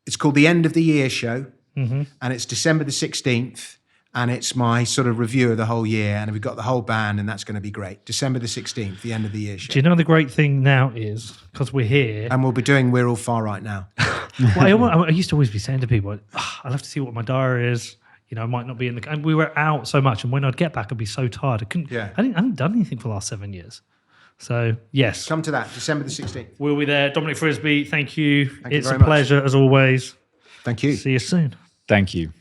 It's called the End of the Year Show, and it's December the 16th. And it's my sort of review of the whole year, and we've got the whole band, and that's going to be great. December the 16th, the End of the Year Show. Do you know the great thing now is, because we're here... And we'll be doing We're All Far Right Now. Well, I used to always be saying to people, I'll have to see what my diary is. You know, I might not be in the... And we were out so much, and when I'd get back, I'd be so tired. I hadn't done anything for the last 7 years. So, yes. Come to that, December the 16th. We'll be there. Dominic Frisby, thank you. Thank you it's very a much. pleasure, as always. Thank you. See you soon. Thank you.